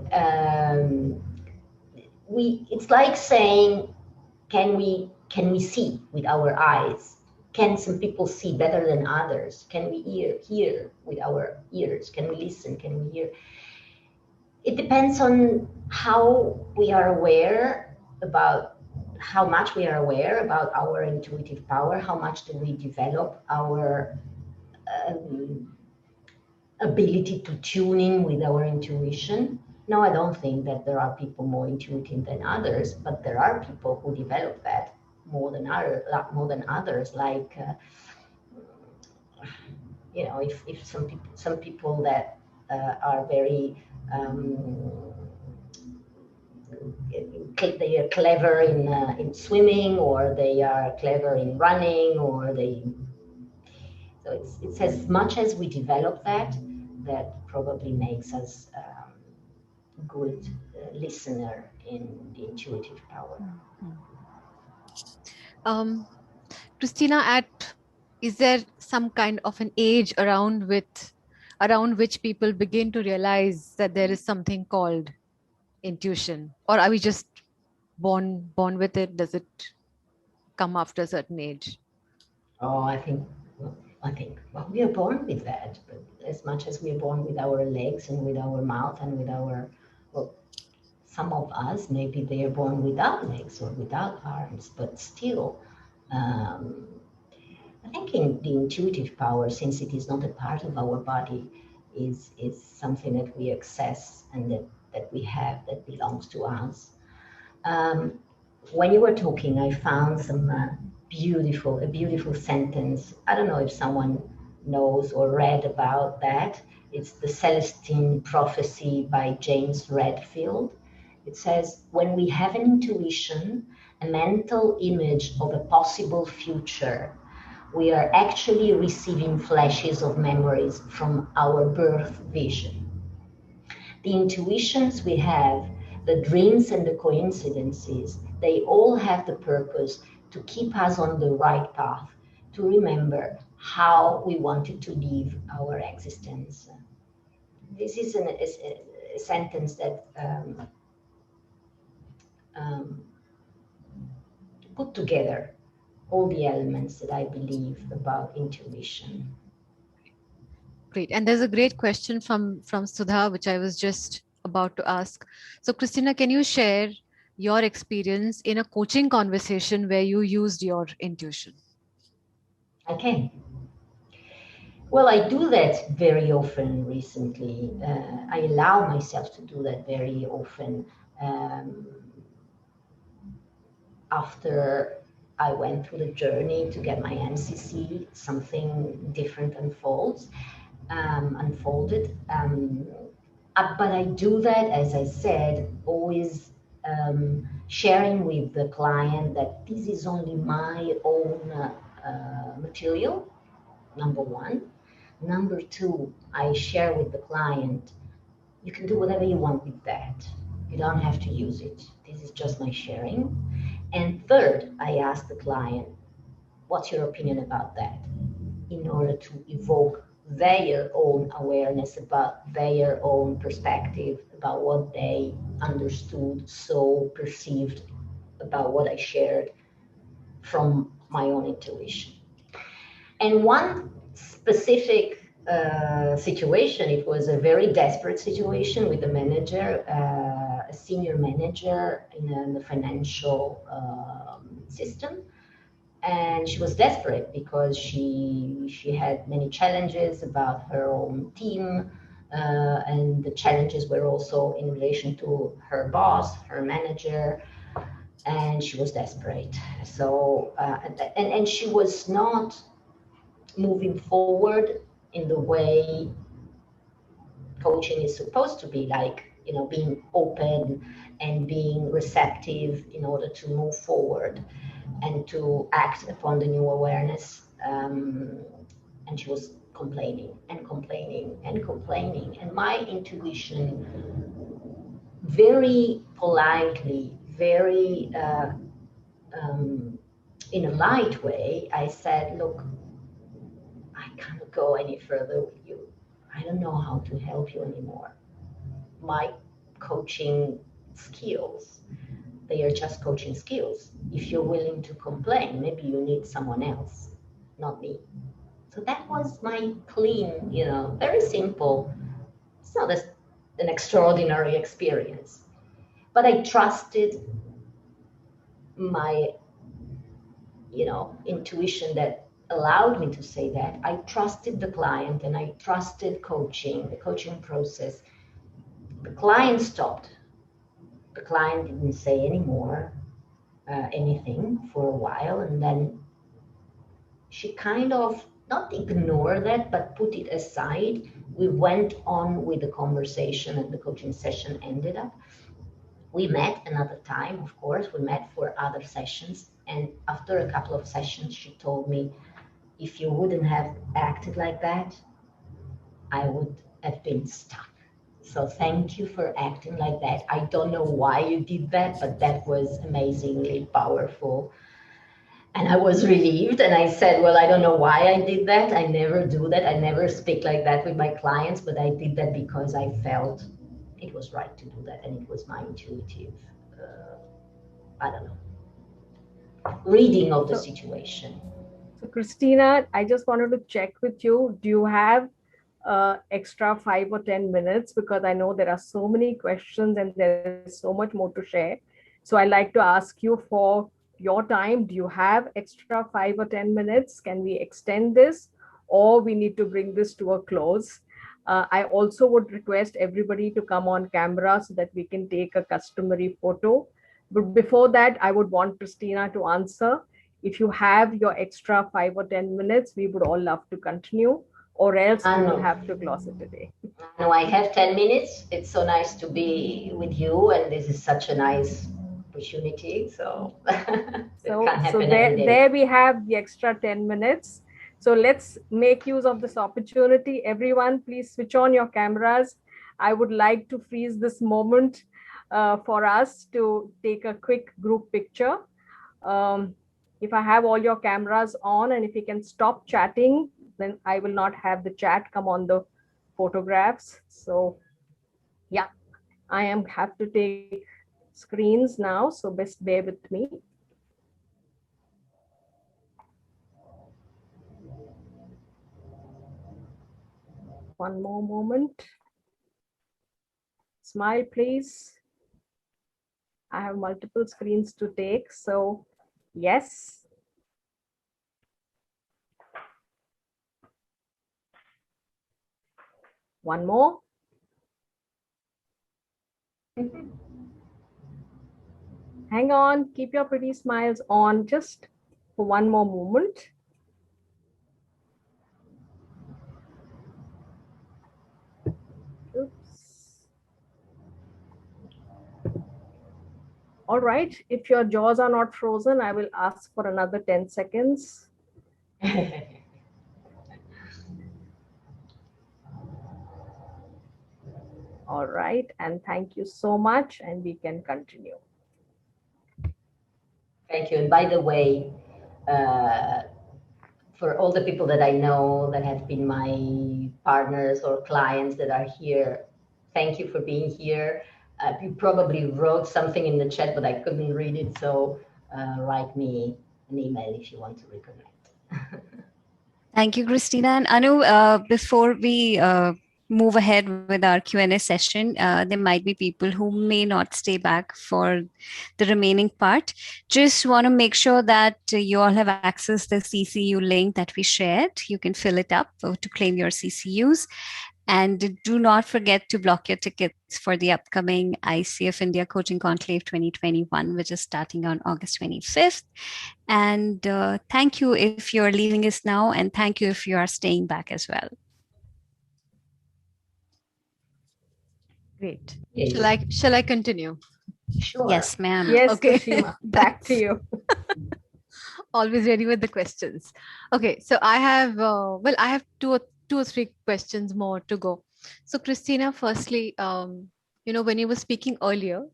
It's like saying, can we see with our eyes? Can some people see better than others? Can we hear with our ears? Can we listen? Can we hear? It depends on how we are aware about how much we are aware about our intuitive power, how much do we develop our ability to tune in with our intuition. No, I don't think that there are people more intuitive than others, but there are people who develop that more than others. Like, you know, if some people that are very they are clever in swimming, or they are clever in running, or so it's as much as we develop that probably makes us good listener in the intuitive power. Cristina, is there some kind of an age around which people begin to realize that there is something called intuition, or are we just born with it? Does it come after a certain age? Oh, I think we are born with that, but as much as we are born with our legs and with our mouth and with our, well, some of us, maybe they are born without legs or without arms, but still, I think in the intuitive power, since it is not a part of our body, is something that we access and that we have, that belongs to us. When you were talking, I found some a beautiful sentence. I don't know if someone knows or read about that. It's the Celestine Prophecy by James Redfield. It says, when we have an intuition, a mental image of a possible future, we are actually receiving flashes of memories from our birth vision. The intuitions we have, the dreams and the coincidences, they all have the purpose to keep us on the right path, to remember how we wanted to live our existence. This is a sentence that put together all the elements that I believe about intuition. Great. And there's a great question from Sudha, which I was just about to ask. So Cristina, can you share your experience in a coaching conversation where you used your intuition? I can. Well, I do that very often recently. I allow myself to do that very often. After I went through the journey to get my MCC, something different unfolded. But I do that, as I said, always sharing with the client that this is only my own material, number one. Number two, I share with the client, you can do whatever you want with that. You don't have to use it. This is just my sharing. And third, I ask the client, what's your opinion about that? In order to evoke their own awareness about their own perspective, about what they understood, saw, perceived about what I shared from my own intuition. And one specific situation, it was a very desperate situation with a manager, a senior manager in the financial system. And she was desperate because she had many challenges about her own team, and the challenges were also in relation to her boss, her manager, and she was desperate. So, and she was not moving forward in the way coaching is supposed to be, like, being open and being receptive in order to move forward and to act upon the new awareness. And she was complaining and complaining and complaining. And my intuition, very politely, very in a light way, I said, look, I can't go any further with you. I don't know how to help you anymore. My coaching skills, they are just coaching skills. If you're willing to complain, maybe you need someone else, not me. So that was my clean, very simple. It's not an extraordinary experience, but I trusted my, intuition that allowed me to say that. I trusted the client and I trusted the coaching process. The client stopped. The client didn't say anymore anything for a while, and then she kind of not ignored that, but put it aside. We went on with the conversation and the coaching session ended up. We met another time, of course, we met for other sessions. And after a couple of sessions, she told me, if you wouldn't have acted like that, I would have been stuck. So thank you for acting like that. I don't know why you did that, but that was amazingly powerful. And I was relieved. And I said, well, I don't know why I did that. I never do that. I never speak like that with my clients, but I did that because I felt it was right to do that. And it was my intuitive, I don't know, reading of the situation. So Cristina, I just wanted to check with you. Do you have extra 5 or 10 minutes? Because I know there are so many questions and there is so much more to share. So I'd like to ask you for your time. Do you have extra 5 or 10 minutes? Can we extend this, or we need to bring this to a close? I also would request everybody to come on camera so that we can take a customary photo. But before that, I would want Cristina to answer. If you have your extra 5 or 10 minutes, we would all love to continue, or else we will have to close it today. No, I have 10 minutes. It's so nice to be with you, and this is such a nice opportunity. So, there we have the extra 10 minutes. So let's make use of this opportunity. Everyone, please switch on your cameras. I would like to freeze this moment for us to take a quick group picture. If I have all your cameras on, and if you can stop chatting, then I will not have the chat come on the photographs. So yeah, I have to take screens now, so best bear with me. One more moment. Smile, please. I have multiple screens to take, so yes. One more. Hang on, keep your pretty smiles on just for one more moment. Oops. All right, if your jaws are not frozen, I will ask for another 10 seconds. All right, and thank you so much, and we can continue. Thank you. And by the way, for all the people that I know that have been my partners or clients that are here, thank you for being here. You probably wrote something in the chat, but I couldn't read it. So write me an email if you want to reconnect. Thank you, Cristina. And Anu, before we move ahead with our Q&A session, there might be people who may not stay back for the remaining part. Just want to make sure that you all have accessed the CCU link that we shared. You can fill it up to claim your CCUs. And do not forget to block your tickets for the upcoming ICF India Coaching Conclave 2021, which is starting on August 25th. And thank you if you're leaving us now, and thank you if you are staying back as well. Great. Yes. Shall I continue? Sure. Yes, ma'am. Yes, okay. Cristina, back to you. Always ready with the questions. Okay, so I have I have two or three questions more to go. So Cristina, firstly, when you were speaking earlier,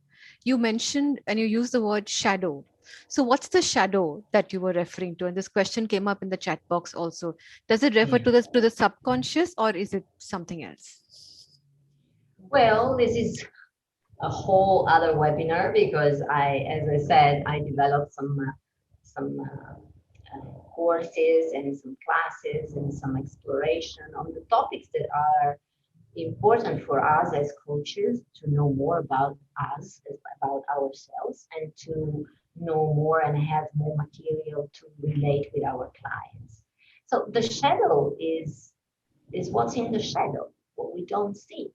you mentioned and you used the word shadow. So what's the shadow that you were referring to? And this question came up in the chat box also. Does it refer to the subconscious, or is it something else? Well, this is a whole other webinar, because as I said, I developed some courses and some classes and some exploration on the topics that are important for us as coaches to know more about us, about ourselves, and to know more and have more material to relate with our clients. So the shadow is what's in the shadow, what we don't see.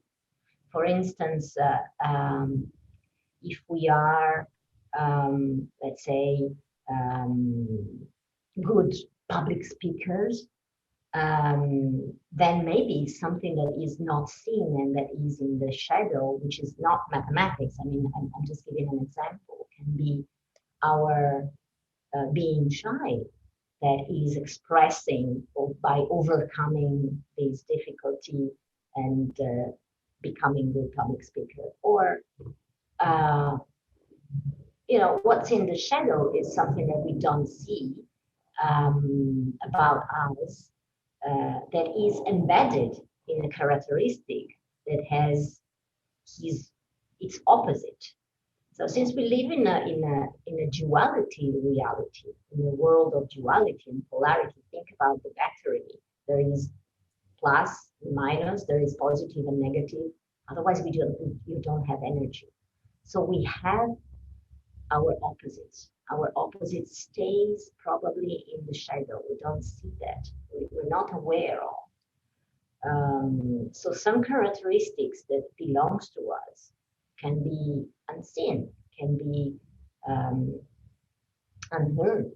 For instance, if we are, let's say, good public speakers, then maybe something that is not seen and that is in the shadow, which is not mathematics. I mean, I'm just giving an example, can be our being shy, that is expressing by overcoming this difficulty and becoming a good public speaker. Or what's in the shadow is something that we don't see about us, that is embedded in a characteristic that has its opposite. So since we live in a duality reality, in a world of duality and polarity, think about the battery. There is plus, minus, there is positive and negative. Otherwise, you don't have energy. So we have our opposites. Our opposite stays probably in the shadow. We don't see that. We're not aware of. So some characteristics that belongs to us can be unseen, can be unheard.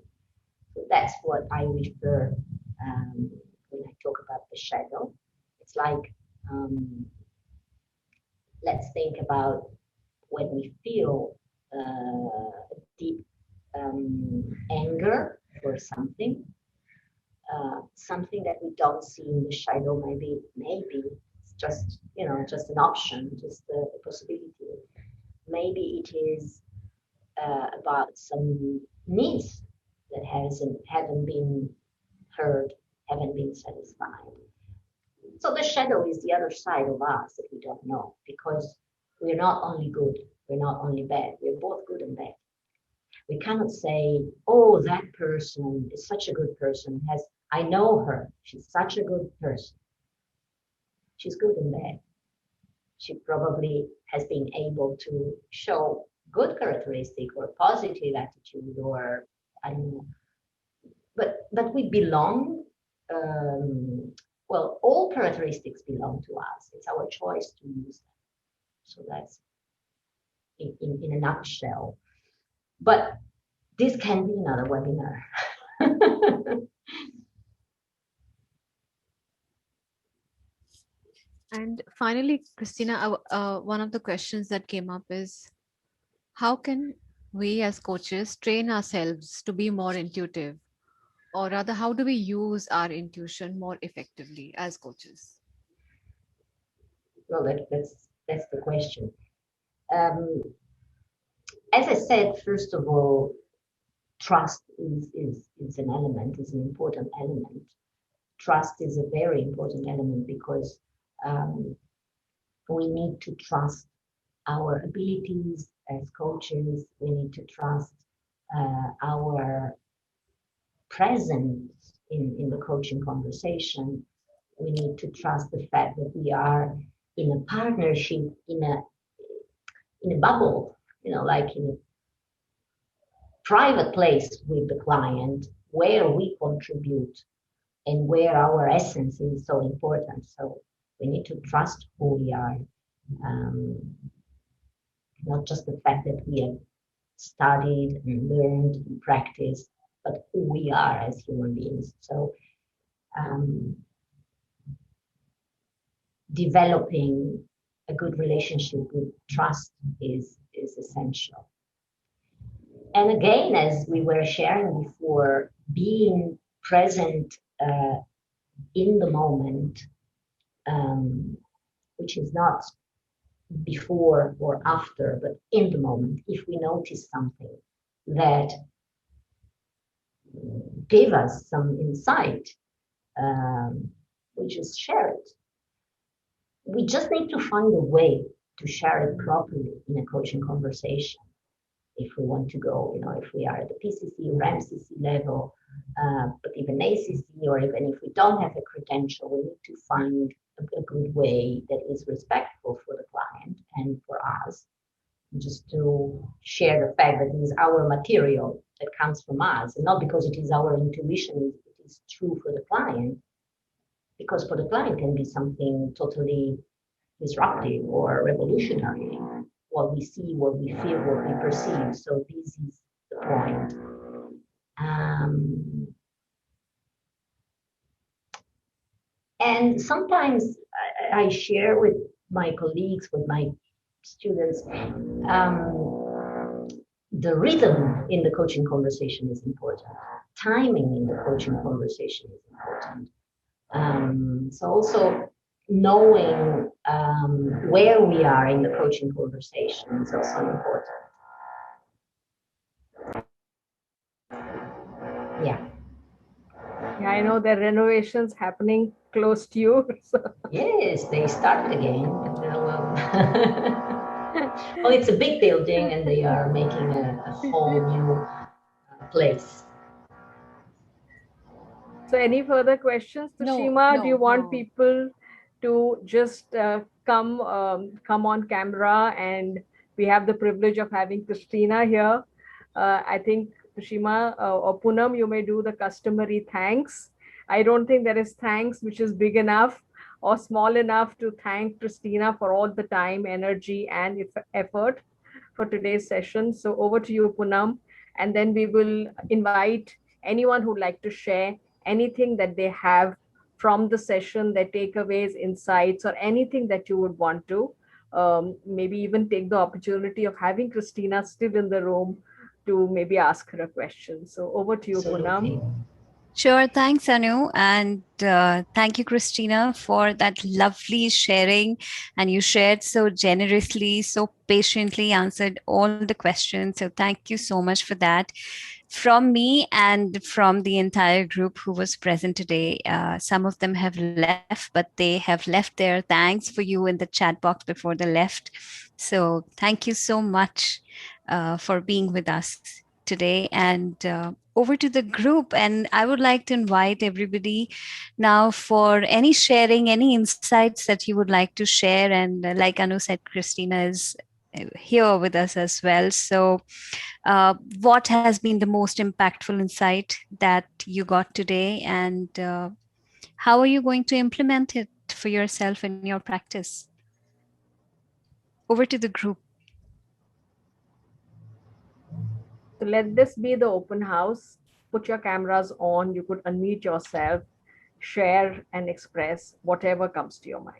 So that's what I refer when I talk about the shadow. It's like, let's think about when we feel deep anger for something, something that we don't see in the shadow. Maybe it's just just an option, just a possibility. Maybe it is about some needs that haven't been heard, haven't been satisfied. So the shadow is the other side of us that we don't know, because we're not only good, we're not only bad, we're both good and bad. We cannot say, oh, that person is such a good person, I know her, she's such a good person. She's good and bad. She probably has been able to show good characteristic or positive attitude, or I don't know. But we belong. Well, all characteristics belong to us. It's our choice to use them. So that's in a nutshell. But this can be another webinar. And finally, Cristina, one of the questions that came up is, how can we as coaches train ourselves to be more intuitive? Or rather, how do we use our intuition more effectively as coaches? Well, that's the question. As I said, first of all, trust is an element, is an important element. Trust is a very important element because we need to trust our abilities as coaches. We need to trust our presence in the coaching conversation. We need to trust the fact that we are in a partnership, in a bubble, like in a private place with the client, where we contribute and where our essence is so important. So we need to trust who we are, not just the fact that we have studied and learned and practiced, but who we are as human beings. So developing a good relationship with trust is essential. And again, as we were sharing before, being present in the moment, which is not before or after, but in the moment. If we notice something that gave us some insight, we just share it. We just need to find a way to share it properly in a coaching conversation. If we want to go, if we are at the PCC or MCC level, but even ACC, or even if we don't have a credential, we need to find a good way that is respectful for the client and for us, just to share the fact that it is our material that comes from us, and not because it is our intuition, it is true for the client, because for the client can be something totally disruptive or revolutionary. What we see, what we feel, what we perceive. So this is the point. And sometimes I share with my colleagues, with my students, the rhythm in the coaching conversation is important. Timing in the coaching conversation is important. So also knowing where we are in the coaching conversation is also important. Yeah. Yeah, I know there are renovations happening close to you. So. Yes, they started again. Well, it's a big building and they are making a whole new place. So any further questions, Tushima? No, do you want people to just come on camera? And we have the privilege of having Cristina here. I think Tushima or Poonam, you may do the customary thanks. I don't think there is thanks which is big enough or small enough to thank Cristina for all the time, energy, and effort for today's session. So over to you, Poonam, and then we will invite anyone who'd like to share anything that they have from the session, their takeaways, insights, or anything that you would want to. Maybe even take the opportunity of having Cristina still in the room to maybe ask her a question. So over to you, Poonam. Sure. Thanks, Anu. And thank you, Cristina, for that lovely sharing. And you shared so generously, so patiently, answered all the questions. So thank you so much for that. From me and from the entire group who was present today, some of them have left, but they have left their thanks for you in the chat box before they left. So thank you so much for being with us today. And over to the group. And I would like to invite everybody now for any sharing, any insights that you would like to share. And like Anu said, Cristina is here with us as well. So what has been the most impactful insight that you got today, and how are you going to implement it for yourself in your practice? Over to the group. So let this be the open house. Put your cameras on. You could unmute yourself, share and express whatever comes to your mind.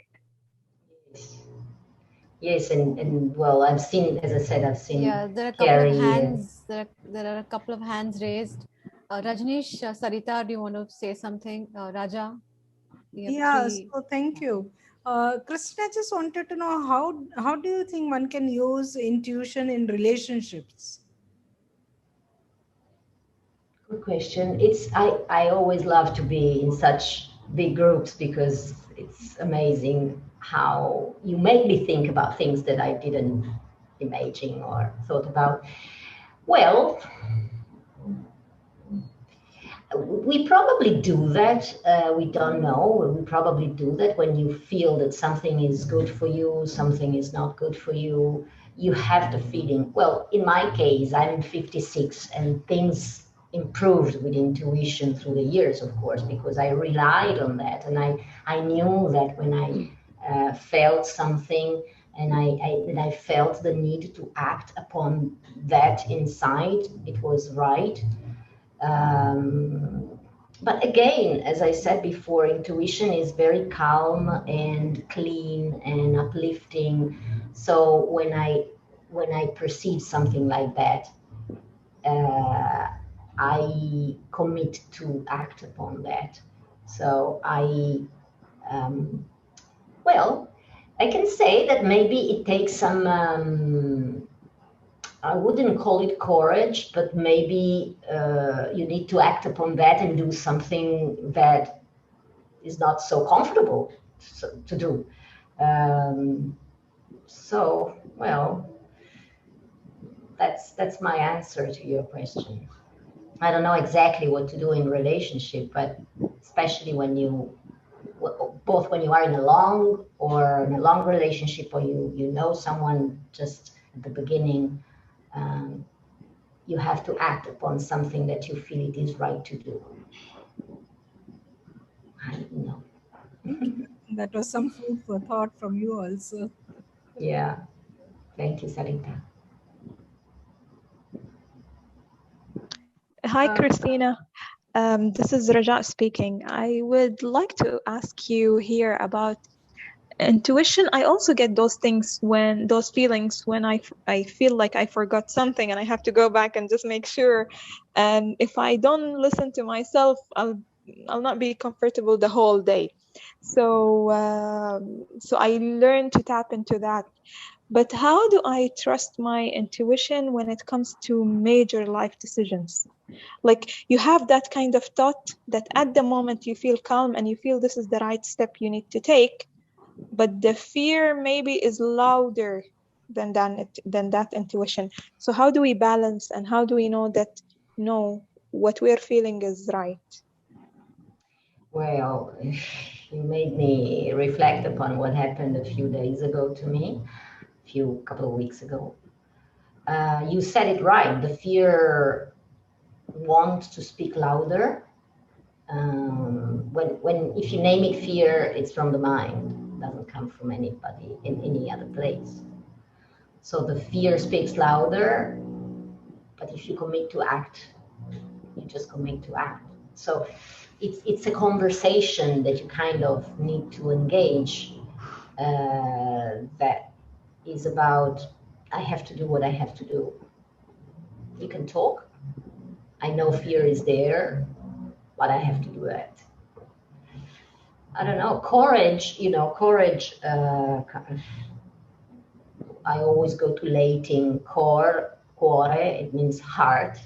Yes, and well, I've seen, as I said, I've seen. Yeah, there are a couple Carrie, of hands. There are a couple of hands raised. Rajneesh, Sarita, do you want to say something? Raja? Yeah, so thank you. Cristina, I just wanted to know how do you think one can use intuition in relationships? Good question. I always love to be in such big groups because it's amazing how you make me think about things that I didn't imagine or thought about. Well, we probably do that. We don't know. We probably do that when you feel that something is good for you, something is not good for you. You have the feeling. Well, in my case, I'm 56 and things improved with intuition through the years, of course, because I relied on that. And I knew that when I felt something and I felt the need to act upon that inside, it was right. But again, as I said before, intuition is very calm and clean and uplifting. So when I perceive something like that, I commit to act upon that. So well, I can say that maybe it takes some. I wouldn't call it courage, but maybe you need to act upon that and do something that is not so comfortable to do. So, well, that's my answer to your question. I don't know exactly what to do in relationship, but especially when both when you are in a long relationship or you know someone just at the beginning. You have to act upon something that you feel it is right to do. I don't know. That was some food for thought from you also. Yeah. Thank you, Sarita. Hi, Cristina. This is Raja speaking. I would like to ask you here about intuition. I also get those feelings when I feel like I forgot something and I have to go back and just make sure. And if I don't listen to myself, I'll not be comfortable the whole day. So I learned to tap into that. But how do I trust my intuition when it comes to major life decisions? Like you have that kind of thought that at the moment you feel calm and you feel this is the right step you need to take, but the fear maybe is louder than that intuition. So how do we balance and how do we know that no, what we're feeling is right? Well, you made me reflect upon what happened a few days ago to me, couple of weeks ago. You said it right. The fear wants to speak louder. If you name it fear, it's from the mind. It doesn't come from anybody in any other place. So the fear speaks louder, but if you commit to act, you just commit to act. So it's a conversation that you kind of need to engage, that is about, I have to do what I have to do. You can talk. I know fear is there, but I have to do it. I don't know, courage, courage, I always go to Latin, cuore, it means heart,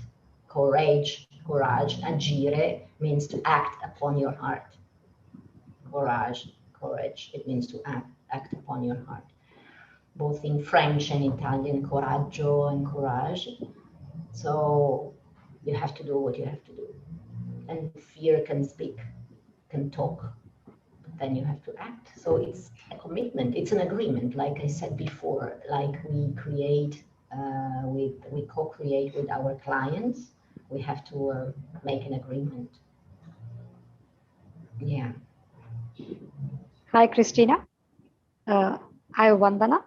courage, agire means to act upon your heart. Courage, it means to act upon your heart. Both in French and Italian, coraggio and courage. So you have to do what you have to do. And fear can speak, can talk, but then you have to act. So it's a commitment, it's an agreement, like I said before, like we create, we co-create with our clients. We have to make an agreement. Yeah. Hi, Cristina. Hi, Vandana.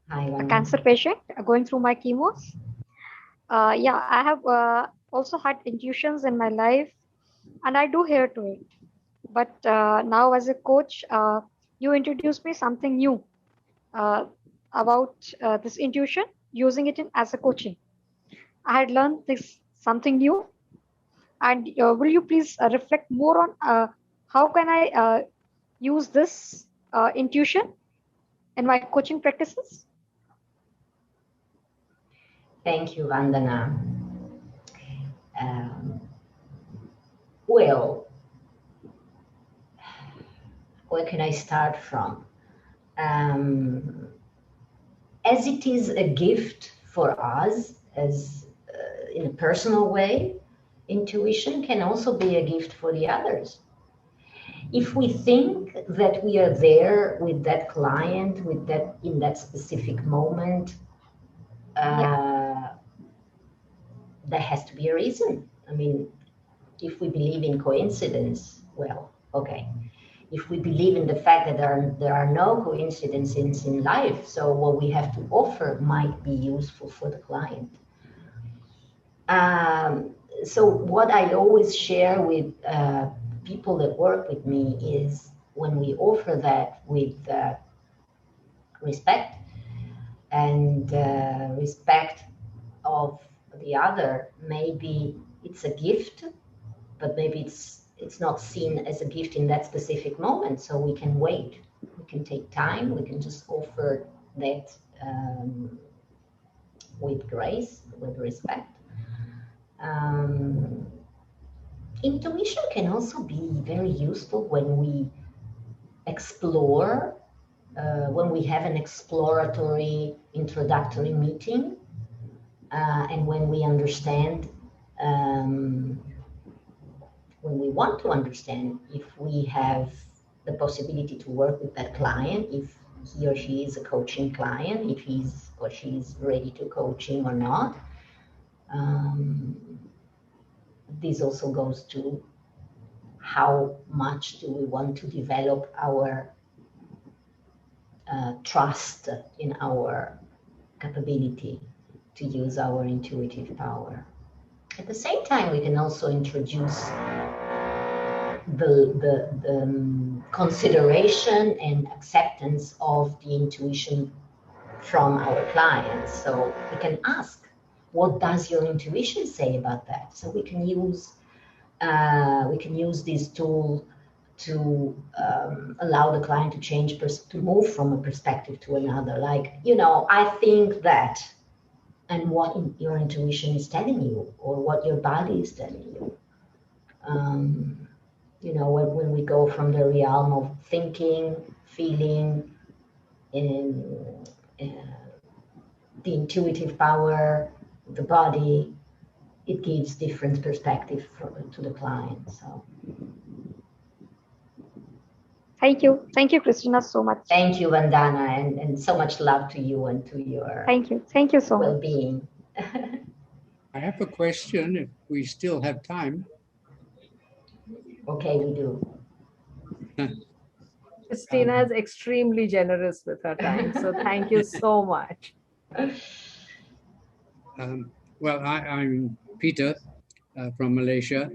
Hi, Vandana. A cancer patient going through my chemos. Yeah, I have also had intuitions in my life, and I do hear to it. But now, as a coach, you introduced me something new about this intuition, using it as a coaching. I had learned this something new, and will you please reflect more on how can I use this intuition in my coaching practices? Thank you, Vandana. Well, where can I start from? As it is a gift for us, as in a personal way, intuition can also be a gift for the others. If we think that we are there with that client, with that in that specific moment, there has to be a reason. I mean, if we believe in coincidence, well, okay. If we believe in the fact that there are no coincidences in life, so what we have to offer might be useful for the client. So what I always share with people that work with me is when we offer that with respect and respect of the other, maybe it's a gift, but maybe it's not seen as a gift in that specific moment, so we can wait. We can take time, we can just offer that with grace, with respect. Intuition can also be very useful when we explore, when we have an exploratory introductory meeting, and when we understand, when we want to understand if we have the possibility to work with that client, if he or she is a coaching client, if he's or she's ready to coaching or not. This also goes to how much do we want to develop our trust in our capability to use our intuitive power. At the same time, we can also introduce the consideration and acceptance of the intuition from our clients. So we can ask, what does your intuition say about that? So we can use this tool to allow the client to change, to move from a perspective to another. Like, I think that, and what your intuition is telling you, or what your body is telling you. When we go from the realm of thinking, feeling, and the intuitive power, the body, it gives different perspective to the client. So. Thank you, Cristina, so much. Thank you, Vandana, and so much love to you and to your thank you so much. Well-being. I have a question, if we still have time. Okay, we do. Cristina is extremely generous with her time, so thank you so much. Well, I'm Peter from Malaysia.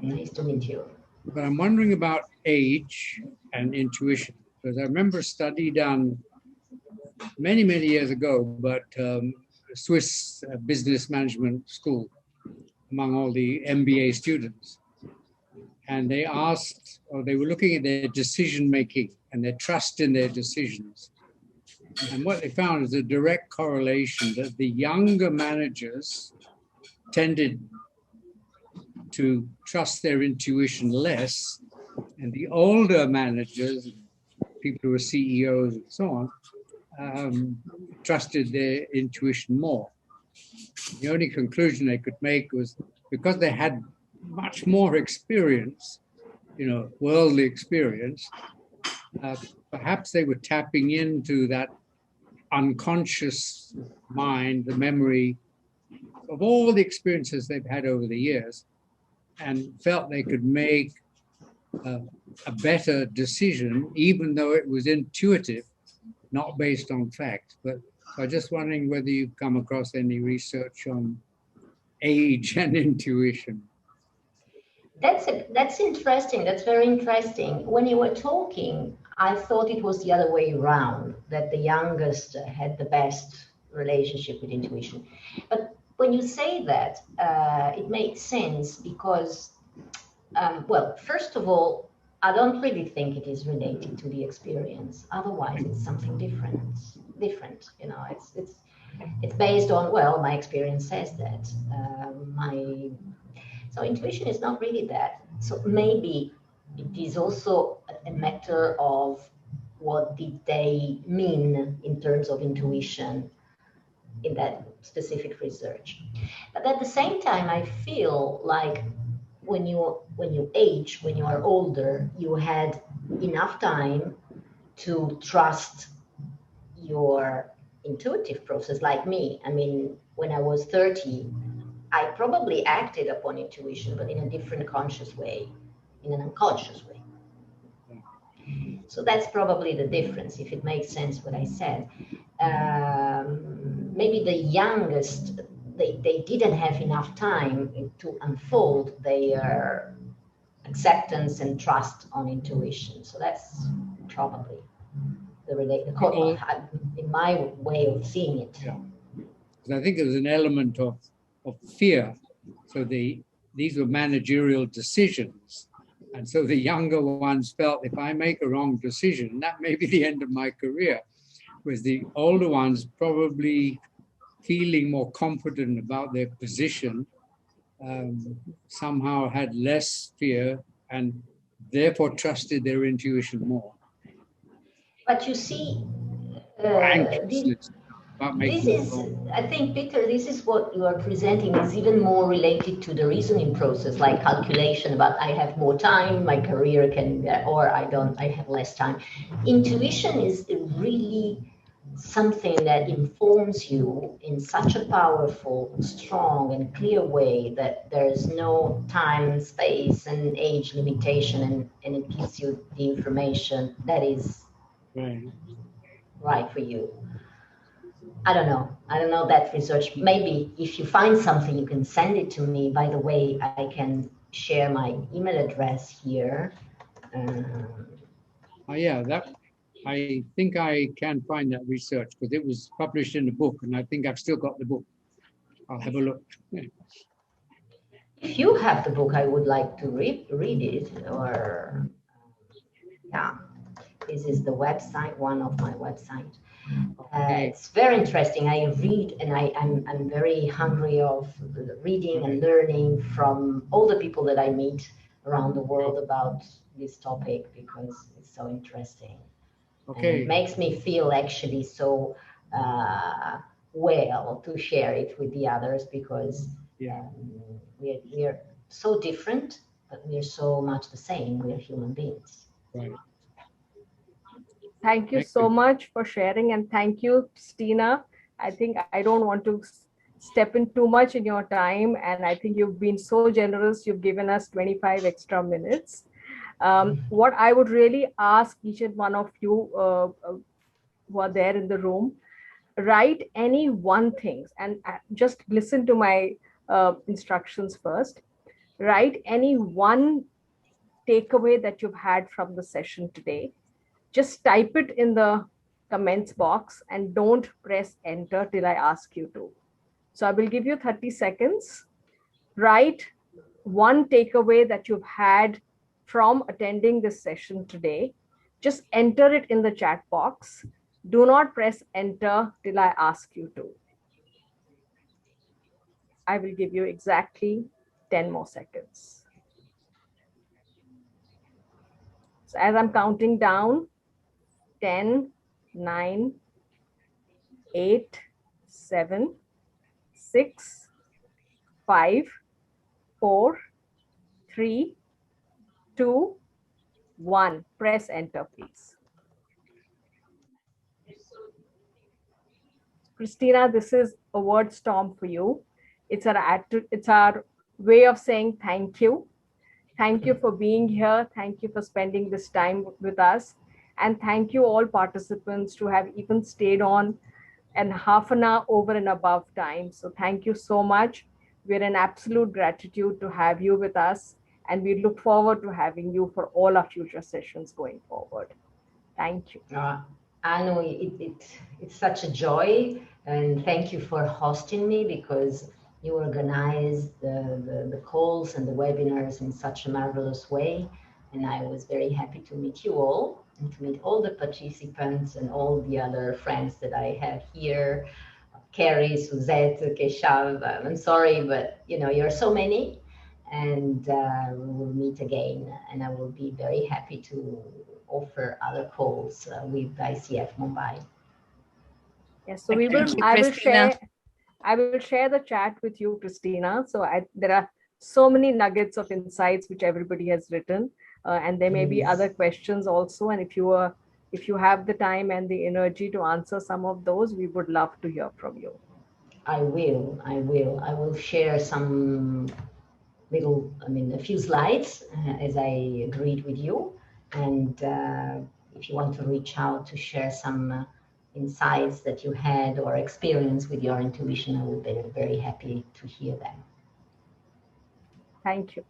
Nice to meet you. But I'm wondering about age and intuition, because I remember a study done many, many years ago, but Swiss business management school among all the MBA students. And they asked, or they were looking at their decision making and their trust in their decisions. And what they found is a direct correlation that the younger managers tended to trust their intuition less, and the older managers, people who were CEOs and so on, trusted their intuition more. The only conclusion they could make was because they had much more experience, worldly experience, perhaps they were tapping into that unconscious mind, the memory of all the experiences they've had over the years, and felt they could make a better decision, even though it was intuitive, not based on fact. But I'm just wondering whether you've come across any research on age and intuition. That's interesting. That's very interesting. When you were talking, I thought it was the other way around, that the youngest had the best relationship with intuition. But when you say that, it makes sense because, well, first of all, I don't really think it is related to the experience. Otherwise, it's something different. It's based on, well, my experience says that. So intuition is not really that. So maybe it is also a matter of what did they mean in terms of intuition in that specific research. But at the same time, I feel like when you age, when you are older, you had enough time to trust your intuitive process, like me. I mean, when I was 30, I probably acted upon intuition, but in a different conscious way, in an unconscious way. So that's probably the difference, if it makes sense what I said. Maybe the youngest, they didn't have enough time to unfold their acceptance and trust on intuition. So that's probably in my way of seeing it. Yeah. I think there's an element of fear. So these were managerial decisions. And so the younger ones felt, if I make a wrong decision, that may be the end of my career. Whereas the older ones probably feeling more confident about their position, somehow had less fear and therefore trusted their intuition more. But you see, anxiousness about making this is, I think, Peter, this is what you are presenting is even more related to the reasoning process, like calculation about I have more time, my career can, or I have less time. Intuition is really something that informs you in such a powerful, strong, and clear way that there's no time, space, and age limitation, and it gives you the information that is right for you. I don't know that research. Maybe if you find something, you can send it to me. By the way, I can share my email address here. Yeah, I think I can find that research because it was published in a book, and I think I've still got the book. I'll have a look. Yeah. If you have the book, I would like to read it. Or yeah, this is the website, one of my websites. It's very interesting. I read, and I'm very hungry of reading and learning from all the people that I meet around the world about this topic because it's so interesting. And it makes me feel actually so well to share it with the others because we're so different, but we're so much the same. We're human beings. Right. Thank you so much for sharing, and thank you, Cristina. I think I don't want to step in too much in your time, and I think you've been so generous. You've given us 25 extra minutes. What I would really ask each and one of you who are there in the room, write any one thing, and just listen to my instructions first. Write any one takeaway that you've had from the session today. Just type it in the comments box and don't press enter till I ask you to. So I will give you 30 seconds. Write one takeaway that you've had from attending this session today. Just enter it in the chat box. Do not press enter till I ask you to. I will give you exactly 10 more seconds. So as I'm counting down, 10, 9, 8, 7, 6, 5, 4, 3, 2, 1. Press enter, please. Cristina, this is a word storm for you. It's our way of saying thank you. Thank you for being here. Thank you for spending this time with us. And thank you all participants to have even stayed on and half an hour over and above time. So thank you so much. We're in absolute gratitude to have you with us. And we look forward to having you for all our future sessions going forward. Thank you. I know it's such a joy, and thank you for hosting me, because you organized the calls and the webinars in such a marvelous way. And I was very happy to meet you all and to meet all the participants and all the other friends that I have here. Carrie, Suzette, Keshav, I'm sorry, but you're so many, and we will meet again, and I will be very happy to offer other calls with ICF Mumbai. Yes, so I will share the chat with you, Cristina. So there are so many nuggets of insights which everybody has written, and there may be other questions also. And if you have the time and the energy to answer some of those, we would love to hear from you. I will share some a few slides as I agreed with you. And if you want to reach out to share some insights that you had or experience with your intuition, I would be very happy to hear them. Thank you.